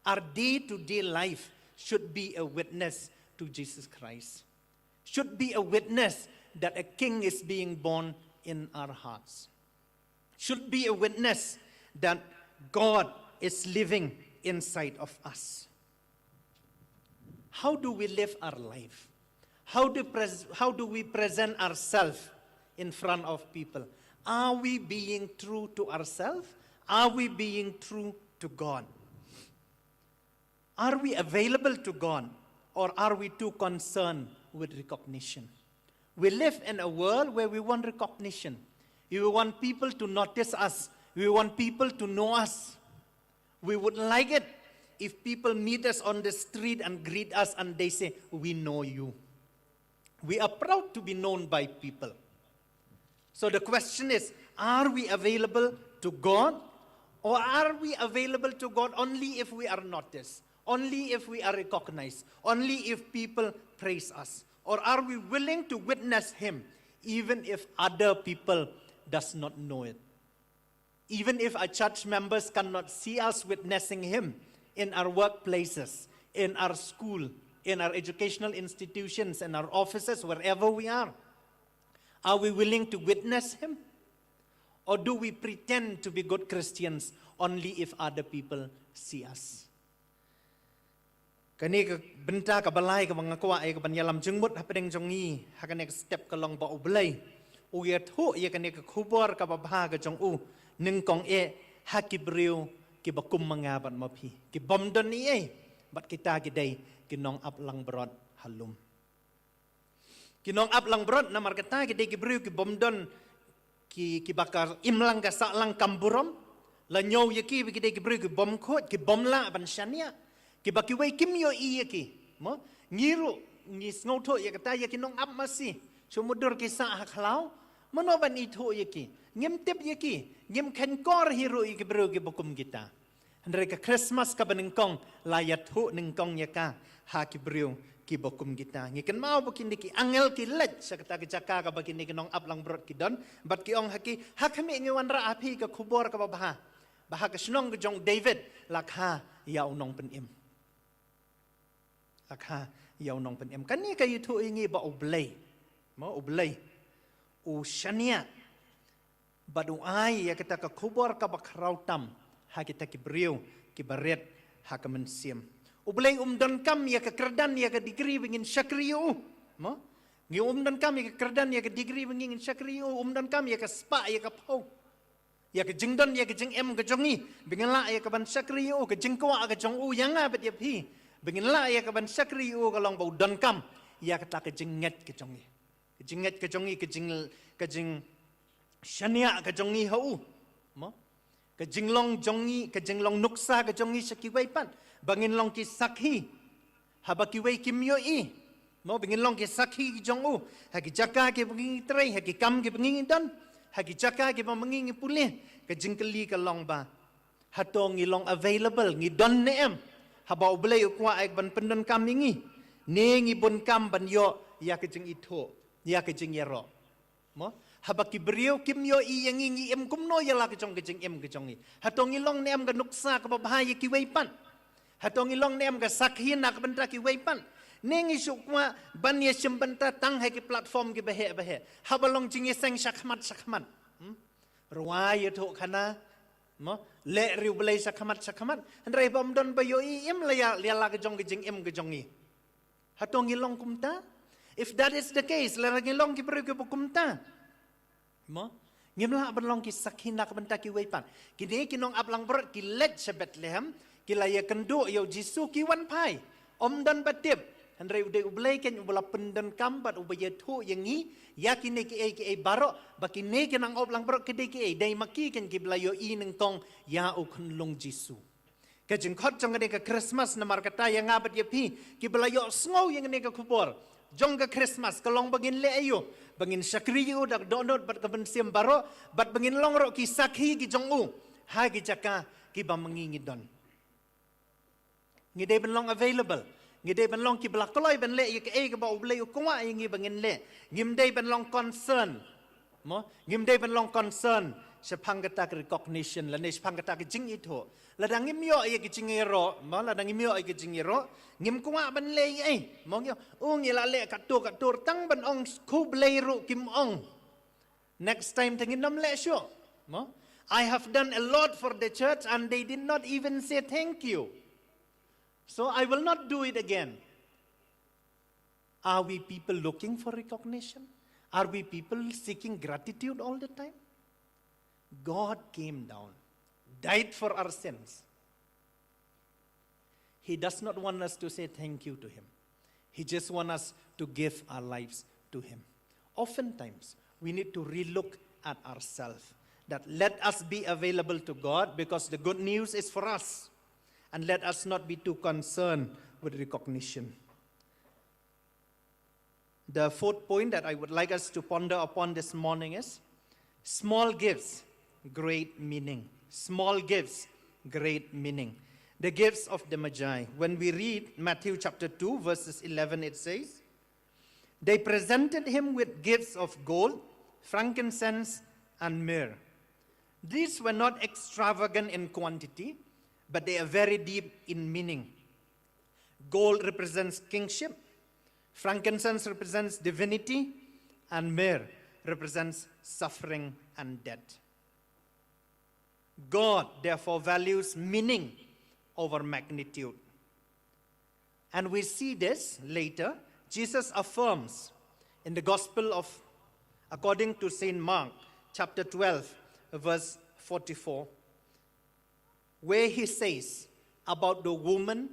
Speaker 5: Our day-to-day life should be a witness to Jesus Christ. Should be a witness that a king is being born in our hearts. Should be a witness that God is living inside of us. How do we live our life? How do we present ourselves in front of people? Are we being true to ourselves? Are we being true to God? Are we available to God, or are we too concerned with recognition? We live in a world where we want recognition. We want people to notice us. We want people to know us. We would like it if people meet us on the street and greet us and they say, "We know you." We are proud to be known by people. So the question is, are we available to God, or are we available to God only if we are noticed, only if we are recognized, only if people praise us? Or are we willing to witness Him even if other people does not know it? Even if our church members cannot see us witnessing Him in our workplaces, in our school, in our educational institutions, in our offices, wherever we are we willing to witness Him? Or do we pretend to be good Christians only if other people see us? Kani ka benta ka balay ka mga kuwa ay ka banyalam jengmut hapedeng jongi hakane ka step ka long ba ublay uyat hu ya kani ka khubor ka babha ka jong u ning kong hakibriu ki bakum mangaban mapi ki bomdon ni bat kita gidai kinong aplang brod halum kinong aplang brod na markata gidai ki briu ki bomdon ki bakar imlang ka saklang kamburom la nyaw yaki gidai ki briu ki bom khot ki bomla ban shania Kiba kiway kimyo iya ki, mo ngiru ngis ngoto ya kata ya kinong ap masih, sumudur kisa haklaw, manoban ito ya ki, ngem tip ya ki, ngem kenkor hiro ya kibro kibukum kita. Handre ka Christmas ka baningkong layat ho ningkong ya ka ha kibro kibukum kita. Ngikan mau bukin ki angel ki let sa kata kijaka ka bakin ni kinong ap lang brot ki don, bat ki ong haki hakami ngiwan ra api ka kubor ka babaha. Baha ka sinong jong David lakha ya unong penim. Lakha yaw nong penem kani kayu tu ingi ba oblay mo oblay u shania badu ai ya kita ka khubor ka bakrau tam ha kita ki briu ki baret ha ka mensim oblay don kam ya ka kerdan ya ka degree bingin syakriu mo ngi don kam ya ka kerdan ya ka degree bingin syakriu don kam ya ka spa ya ka pau ya ka jingdon ya ka jing em ka jongi bingala ya ka ban syakriu ka jingkwa ka jong u yanga bet ya pi Benginla ya kaban sakri u kalong bau don kam ya kata kejinget kejongi kejing shania kejongi hau mo kejinglong jongi kejinglong nuksa kejongi sakiwai pan banginlong ki sakhi habakiwai kimyo I mo banginlong ki sakhi jongu haki jaka ki bengi trai haki kam ki bengi don haki jaka ki mengi pulih kejingkeli kalong ba hatong ilong available ngi don neem Habau belai ukwa ek ban pendon kam ingi. Nengi bon kam ban yo ya kejeng ito. Ya kejeng yero. Mo? Habaki beriu kim yo I yang ingi em kumno ya la kejong kejeng em kejongi. Hatong ilong nem ka nuksa ka babahaya ki weipan. Hatong ilong nem ka sakhin nak benta ki weipan. Nengi sukwa ban ya sembenta tang hai ki platform ki bahe. Habalong jingi seng sakmat. Ruai ya tok kana. Mo le riu belai sakamat handrai bom don bayo I im lia la kejong kejing em kejongi hatong ilong kumta if that is the case la ngilong ki perlu ki kumta mo ngimla benlong ki sakhina ka benta ki weipan kini kinong aplang brot ki let sa Bethlehem ki laya kendo yo Jisu ki wan pai om don batip handrai ude ublai ken ubala pendan kambat ubaya thu yangi yakine ki baro bakine kenang oplang brot kede ki dai maki ken ki blayo I nengkong ya ukunlong Jisu kajeng khot jong ka Christmas na markata yang ngabat ya pi ki blayo sngow yang ne ka kubor jong ka Christmas kalong bagin le ayo bangin sakriyo dak donot bat ka bensim baro bat bangin long ro ki sakhi ki jong u ha ki jaka ki ba mangingi don ngide benlong available ngide ban long ki blak koloi ban le ye ke ba uble yu kwa ngi bangin le ngimde ban long concern mo ngimde ban long concern sepangata recognition la ne sepangata ke jing itu la dang ngimyo ye ke jingero mo la dang ngimyo ye ke jingero ngim kwa ban le ai mo ngyo ngi la le katur tang ban ong khu ble ru kim ong next time thingin nam le sho mo I have done a lot for the church and they did not even say thank you. So I will not do it again. Are we people looking for recognition? Are we people seeking gratitude all the time? God came down, died for our sins. He does not want us to say thank you to Him. He just wants us to give our lives to Him. Oftentimes, we need to relook at ourselves. That let us be available to God because the good news is for us. And let us not be too concerned with recognition. The fourth point that I would like us to ponder upon this morning is small gifts, great meaning. Small gifts, great meaning. The gifts of the Magi. When we read Matthew chapter 2, verses 11, it says, they presented him with gifts of gold, frankincense, and myrrh. These were not extravagant in quantity, but they are very deep in meaning. Gold represents kingship, frankincense represents divinity, and myrrh represents suffering and death. God, therefore, values meaning over magnitude. And we see this later. Jesus affirms in the Gospel of, according to St. Mark, chapter 12, verse 44, where he says about the woman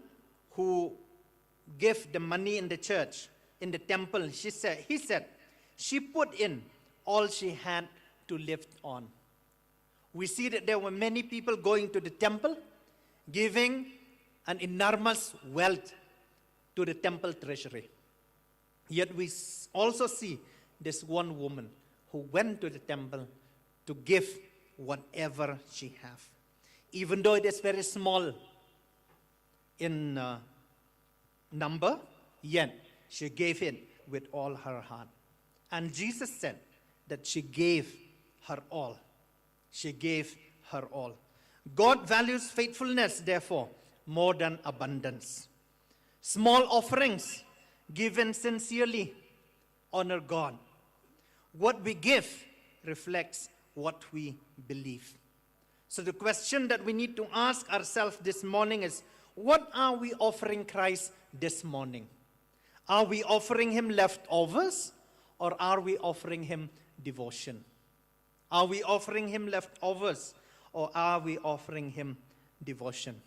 Speaker 5: who gave the money in the church, in the temple. He said, she put in all she had to live on. We see that there were many people going to the temple, giving an enormous wealth to the temple treasury. Yet we also see this one woman who went to the temple to give whatever she have. Even though it is very small in number, yet she gave it with all her heart. And Jesus said that she gave her all. She gave her all. God values faithfulness, therefore, more than abundance. Small offerings given sincerely honor God. What we give reflects what we believe. So the question that we need to ask ourselves this morning is, what are we offering Christ this morning? Are we offering Him leftovers, or are we offering Him devotion? Are we offering Him leftovers, or are we offering Him devotion?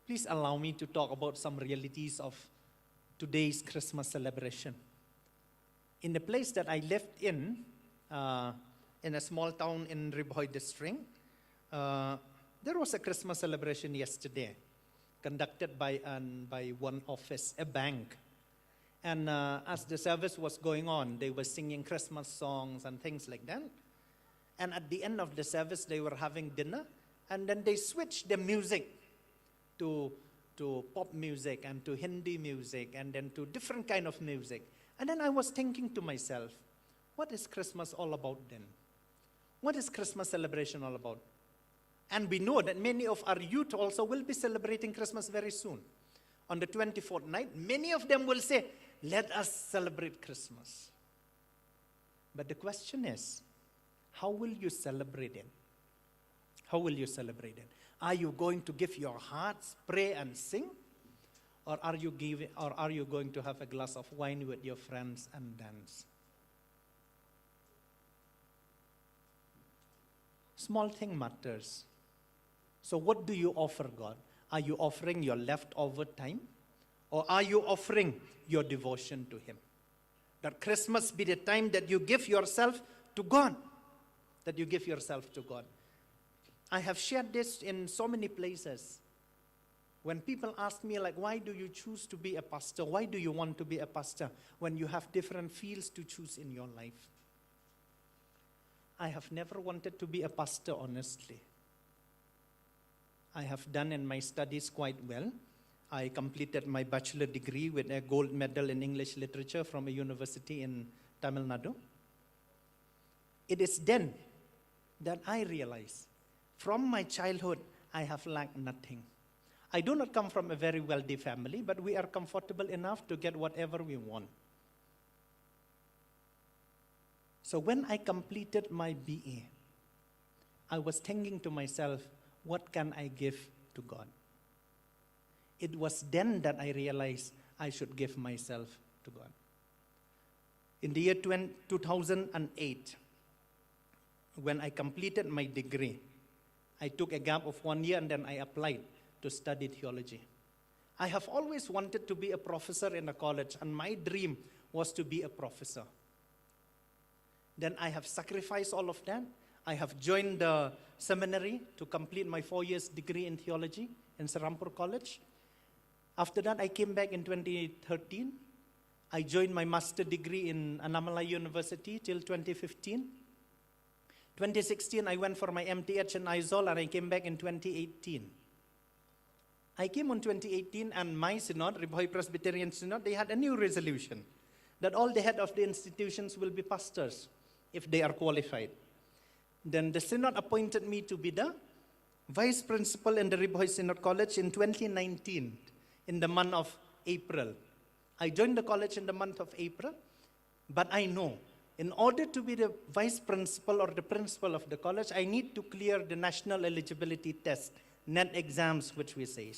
Speaker 5: Please allow me to talk about some realities of today's Christmas celebration. In the place that I lived in a small town in Riboy district, there was a Christmas celebration yesterday, conducted by one office, a bank. And as the service was going on, they were singing Christmas songs and things like that. And at the end of the service, they were having dinner, and then they switched the music to pop music and to Hindi music and then to different kind of music. And then I was thinking to myself, what is Christmas all about then? What is Christmas celebration all about? And we know that many of our youth also will be celebrating Christmas very soon. On the 24th night, many of them will say, let us celebrate Christmas. But the question is, how will you celebrate it? How will you celebrate it? Are you going to give your hearts, pray and sing? Or are you going to have a glass of wine with your friends and dance? Small thing matters. So what do you offer God? Are you offering your leftover time? Or are you offering your devotion to Him? That Christmas be the time that you give yourself to God. That you give yourself to God. I have shared this in so many places. When people ask me, like, why do you choose to be a pastor? Why do you want to be a pastor when you have different fields to choose in your life? I have never wanted to be a pastor, honestly. I have done in my studies quite well. I completed my bachelor degree with a gold medal in English literature from a university in Tamil Nadu. It is then that I realize from my childhood, I have lacked nothing. I do not come from a very wealthy family, but we are comfortable enough to get whatever we want. So when I completed my BA, I was thinking to myself, what can I give to God? It was then that I realized I should give myself to God. In the year 2008, when I completed my degree, I took a gap of 1 year and then I applied to study theology. I have always wanted to be a professor in a college, and my dream was to be a professor. Then I have sacrificed all of that. I have joined the seminary to complete my 4 years degree in theology in Serampur College. After that, I came back in 2013. I joined my master degree in Annamalai University till 2015. 2016, I went for my MTH in Aizawl, and I came back in 2018. I came on 2018, and my synod, Riboy Presbyterian Synod, they had a new resolution that all the head of the institutions will be pastors if they are qualified. Then the synod appointed me to be the vice principal in the Riboy Synod College in 2019, in the month of April. I joined the college in the month of April, but I know in order to be the vice principal or the principal of the college, I need to clear the national eligibility test, NET exams, which we say.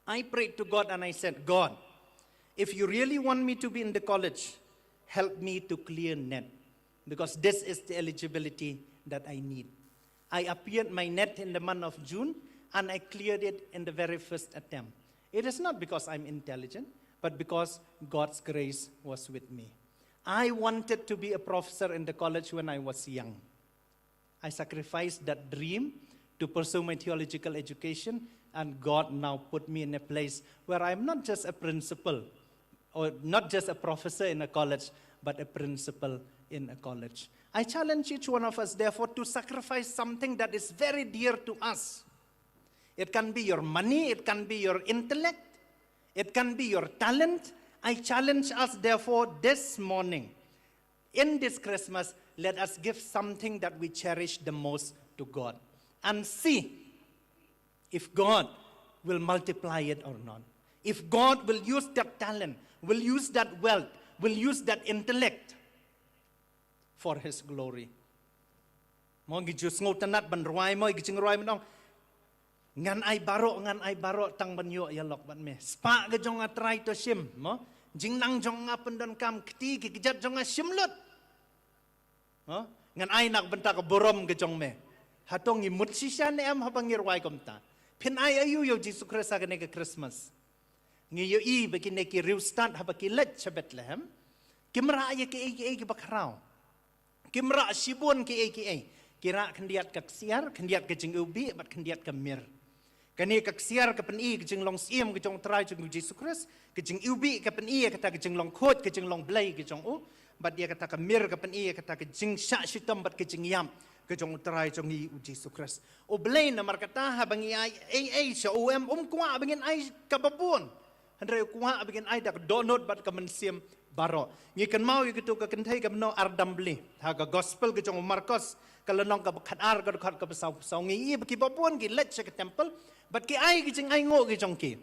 Speaker 5: I prayed to God and I said, God, if you really want me to be in the college, help me to clear NET, because this is the eligibility that I need. I appeared my NET in the month of June, and I cleared it in the very first attempt. It is not because I'm intelligent, but because God's grace was with me. I wanted to be a professor in the college when I was young. I sacrificed that dream to pursue my theological education, and God now put me in a place where I'm not just a principal, or not just a professor in a college, but a principal in a college. I challenge each one of us, therefore, to sacrifice something that is very dear to us. It can be your money, it can be your intellect, it can be your talent. I challenge us, therefore, this morning, in this Christmas, let us give something that we cherish the most to God, and see if God will multiply it or not. If God will use that talent, will use that wealth, will use that intellect for His glory. Mo gijus ngotanat ban ruai mo gijing ruai menong ngan ai baro tang banyo yalok ban me spa gejong atrai to sim mo jing nang jong ngapen kam kti gijat jong simlut mo ngan ai nak benta ka borom gejong me hatong imut sisan em habangir ruai komta pin ai ayu yo Jesus Christ agane ka Christmas ngiyo I begine ki riu start habaki let sa Bethlehem kimra ay ki bakrao kimra sibun ki kira kendiat ka siar kendiat ka jing ubi bat kendiat ka mir kani ka siar ka pen I ka jing long siem ka jong trai jong Jesus Christ ka jing ubi ka pen I ka ta ka jing long khot ka jing long blai ka jong u bat dia ka ta ka mir ka pen I ka ta ka jing sha shitam bat ka jing yam ka jong trai jong I Jesus Christ o blai na markata habang ai sa kwa bangin ai kababun Handre kuha abigin ay dak donot bat ka mensim baro. Ngi kan mau gitu ka kentai ka no ardambli. Ha ka gospel ka jong Marcos kalanong ka bakhatar ka ka pasaw ngi baki babon ki let sa temple bat ki ay ki jing ay ngo ki jong ki.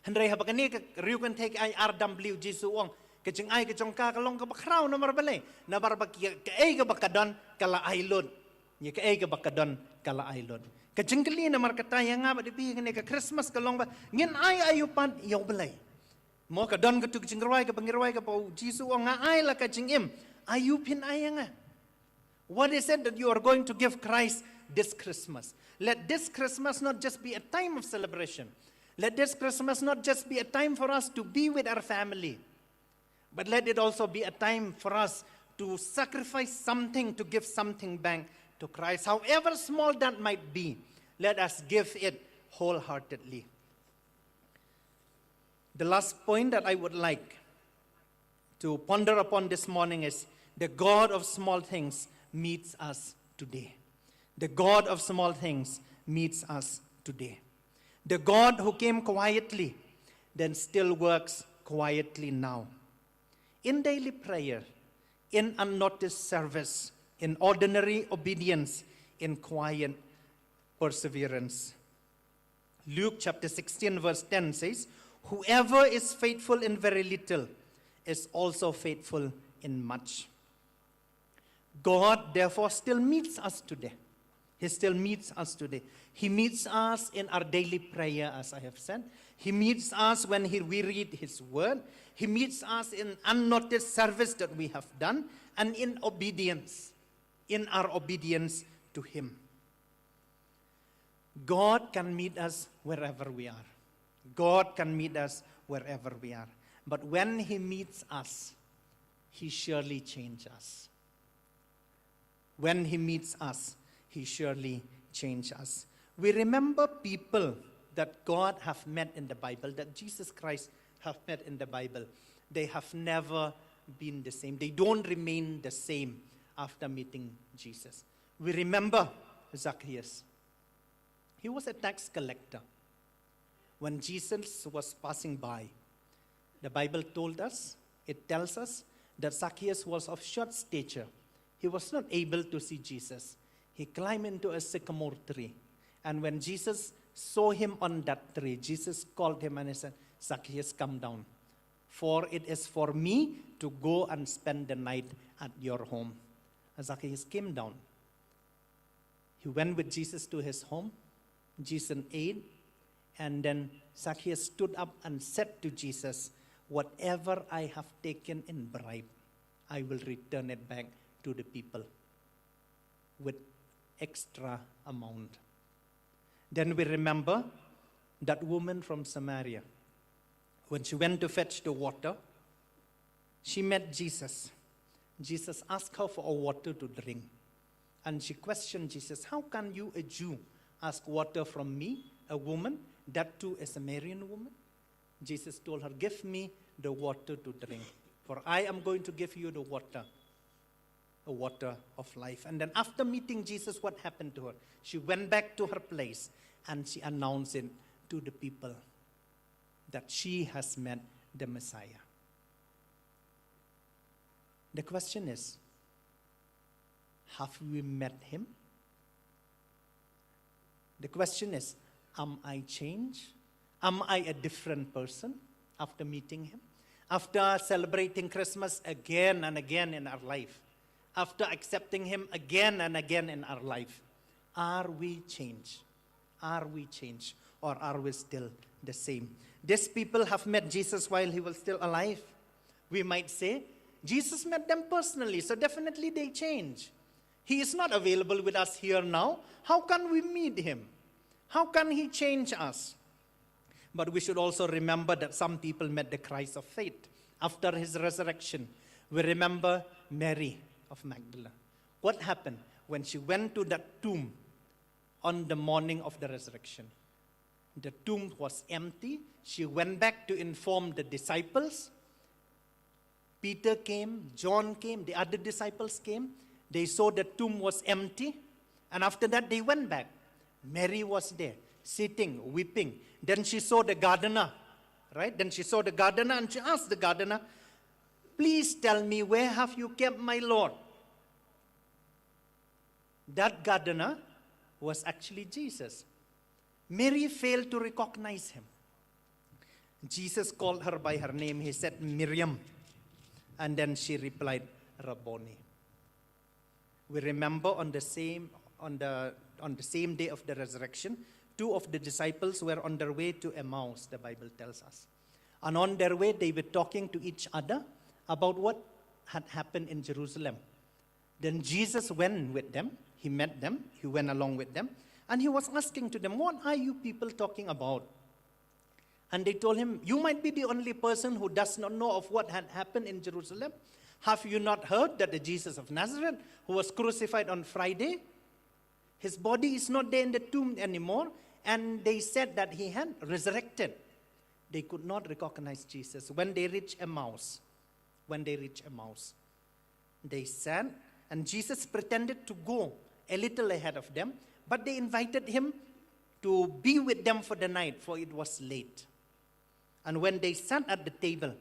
Speaker 5: Handre ha bakani ka riu kan take ay ardambli Jesu ong ka jing ay ka jong ka kalong ka bakraw na marbale. Na barbaki ka ay ka bakadon kala aylod. Ngi ka ay ka bakadon kala aylod. Kajengkeli na markataya nga ba di ngene ka Christmas kalong ba ngin ay ayupan yaw belay mo ka don ka tu jingrawai ka pangirwai ka po Jesus nga ay la ka jingim ayupin ay nga. What is it that you are going to give Christ this Christmas? Let this Christmas not just be a time of celebration. Let this Christmas not just be a time for us to be with our family, but let it also be a time for us to sacrifice something, to give something back to Christ, however small that might be. Let us give it wholeheartedly. The last point that I would like to ponder upon this morning is the God of small things meets us today. The God of small things meets us today. The God who came quietly, then still works quietly now. In daily prayer, in unnoticed service, in ordinary obedience, in quiet perseverance. Luke chapter 16 verse 10 says, whoever is faithful in very little is also faithful in much. God therefore still meets us today. He still meets us today. He meets us in our daily prayer, as I have said. He meets us when we read His word. He meets us in unnoticed service that we have done, and in obedience, in our obedience to Him. God can meet us wherever we are. God can meet us wherever we are. But when He meets us, He surely changes us. When He meets us, He surely changes us. We remember people that God have met in the Bible, that Jesus Christ have met in the Bible. They have never been the same. They don't remain the same after meeting Jesus. We remember Zacchaeus. He was a tax collector. When Jesus was passing by, the Bible told us, it tells us that Zacchaeus was of short stature. He was not able to see Jesus. He climbed into a sycamore tree. And when Jesus saw him on that tree, Jesus called him and he said, Zacchaeus, come down. For it is for me to go and spend the night at your home. And Zacchaeus came down. He went with Jesus to his home. Jesus ate. And then Zacchaeus stood up and said to Jesus, whatever I have taken in bribe, I will return it back to the people with extra amount. Then we remember that woman from Samaria. When she went to fetch the water, she met Jesus. Jesus asked her for a water to drink. And she questioned Jesus, how can you, a Jew, ask water from me, a woman, that too a Samaritan woman? Jesus told her, give me the water to drink, for I am going to give you the water, a water of life. And then after meeting Jesus, what happened to her? She went back to her place and she announced it to the people that she has met the Messiah. The question is, have we met Him? The question is, am I changed? Am I a different person after meeting Him? After celebrating Christmas again and again in our life? After accepting Him again and again in our life? Are we changed? Are we changed? Or are we still the same? These people have met Jesus while He was still alive. We might say, Jesus met them personally, so definitely they change. He is not available with us here now. How can we meet Him? How can He change us? But we should also remember that some people met the Christ of faith after His resurrection. We remember Mary of Magdala. What happened when she went to that tomb on the morning of the resurrection? The tomb was empty. She went back to inform the disciples. Peter came, John came, the other disciples came. They saw the tomb was empty. And after that, they went back. Mary was there, sitting, weeping. Then she saw the gardener, right? Then she saw the gardener and she asked the gardener, please tell me, where have you kept my Lord? That gardener was actually Jesus. Mary failed to recognize Him. Jesus called her by her name. He said, Miriam. And then she replied, Rabboni. We remember on the same day of the resurrection, two of the disciples were on their way to Emmaus, the Bible tells us. And on their way, they were talking to each other about what had happened in Jerusalem. Then Jesus went with them. He met them. He went along with them. And He was asking to them, what are you people talking about? And they told Him, you might be the only person who does not know of what had happened in Jerusalem. Have you not heard that the Jesus of Nazareth, who was crucified on Friday, His body is not there in the tomb anymore, and they said that He had resurrected. They could not recognize Jesus. When they reached Emmaus, they sat, and Jesus pretended to go a little ahead of them, but they invited Him to be with them for the night, for it was late. And when they sat at the table,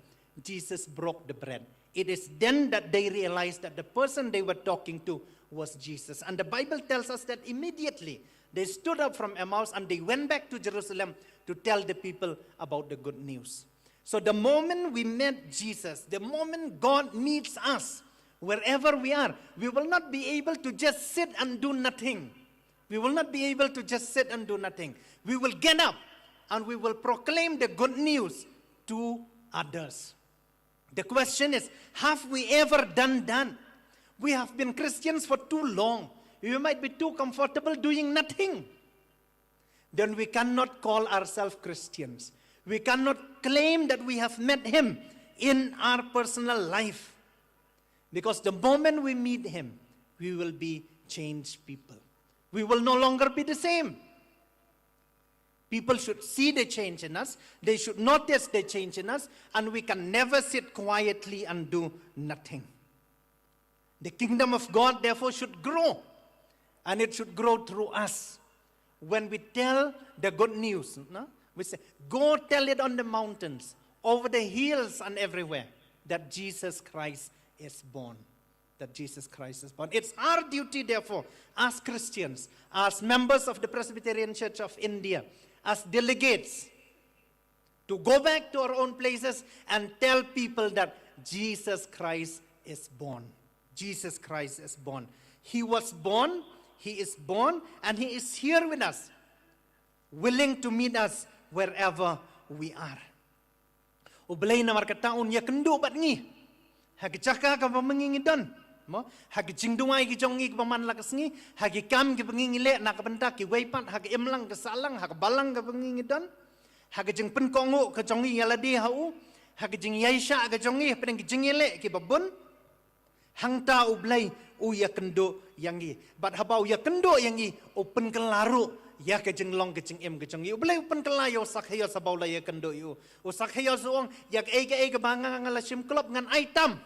Speaker 5: Jesus broke the bread. It is then that they realized that the person they were talking to was Jesus. And the Bible tells us that immediately they stood up from Emmaus and they went back to Jerusalem to tell the people about the good news. So the moment we met Jesus, the moment God meets us, wherever we are, we will not be able to just sit and do nothing. We will not be able to just sit and do nothing. We will get up and we will proclaim the good news to others. The question is, have we ever done that? We have been Christians for too long. We might be too comfortable doing nothing. Then we cannot call ourselves Christians. We cannot claim that we have met Him in our personal life. Because the moment we meet Him, we will be changed people. We will no longer be the same. People should see the change in us. They should notice the change in us. And we can never sit quietly and do nothing. The kingdom of God, therefore, should grow. And it should grow through us. When we tell the good news, no? We say, go tell it on the mountains, over the hills and everywhere, that Jesus Christ is born. That Jesus Christ is born. It's our duty, therefore, as Christians, as members of the Presbyterian Church of India, as delegates, to go back to our own places and tell people that Jesus Christ is born. Jesus Christ is born. He was born, He is born, and He is here with us, willing to meet us wherever we are. Ublay na markataon ya kendo bat ngi. Hagitsaka ka pamangingidon. Mo hagitsingdungay gijongi paman lakas ngi, hagikam gi pangingile na kapenta ki waypat hagimlang kasalang hagbalang ka pangingidon. Hagijing penkongo ka jongi yaladi hau, hagijing yaisha ka jongi pedang gijingile ki babun. Hangta ublay uya kendo yangi. Bat habau ya kendo yangi open kelaru. Ya kejeng long kejeng em kejeng yu boleh open kelayo sakhayo sabaw la ya kendo yu o sakhayo suong yak ege bangang ngala sim klop ngan item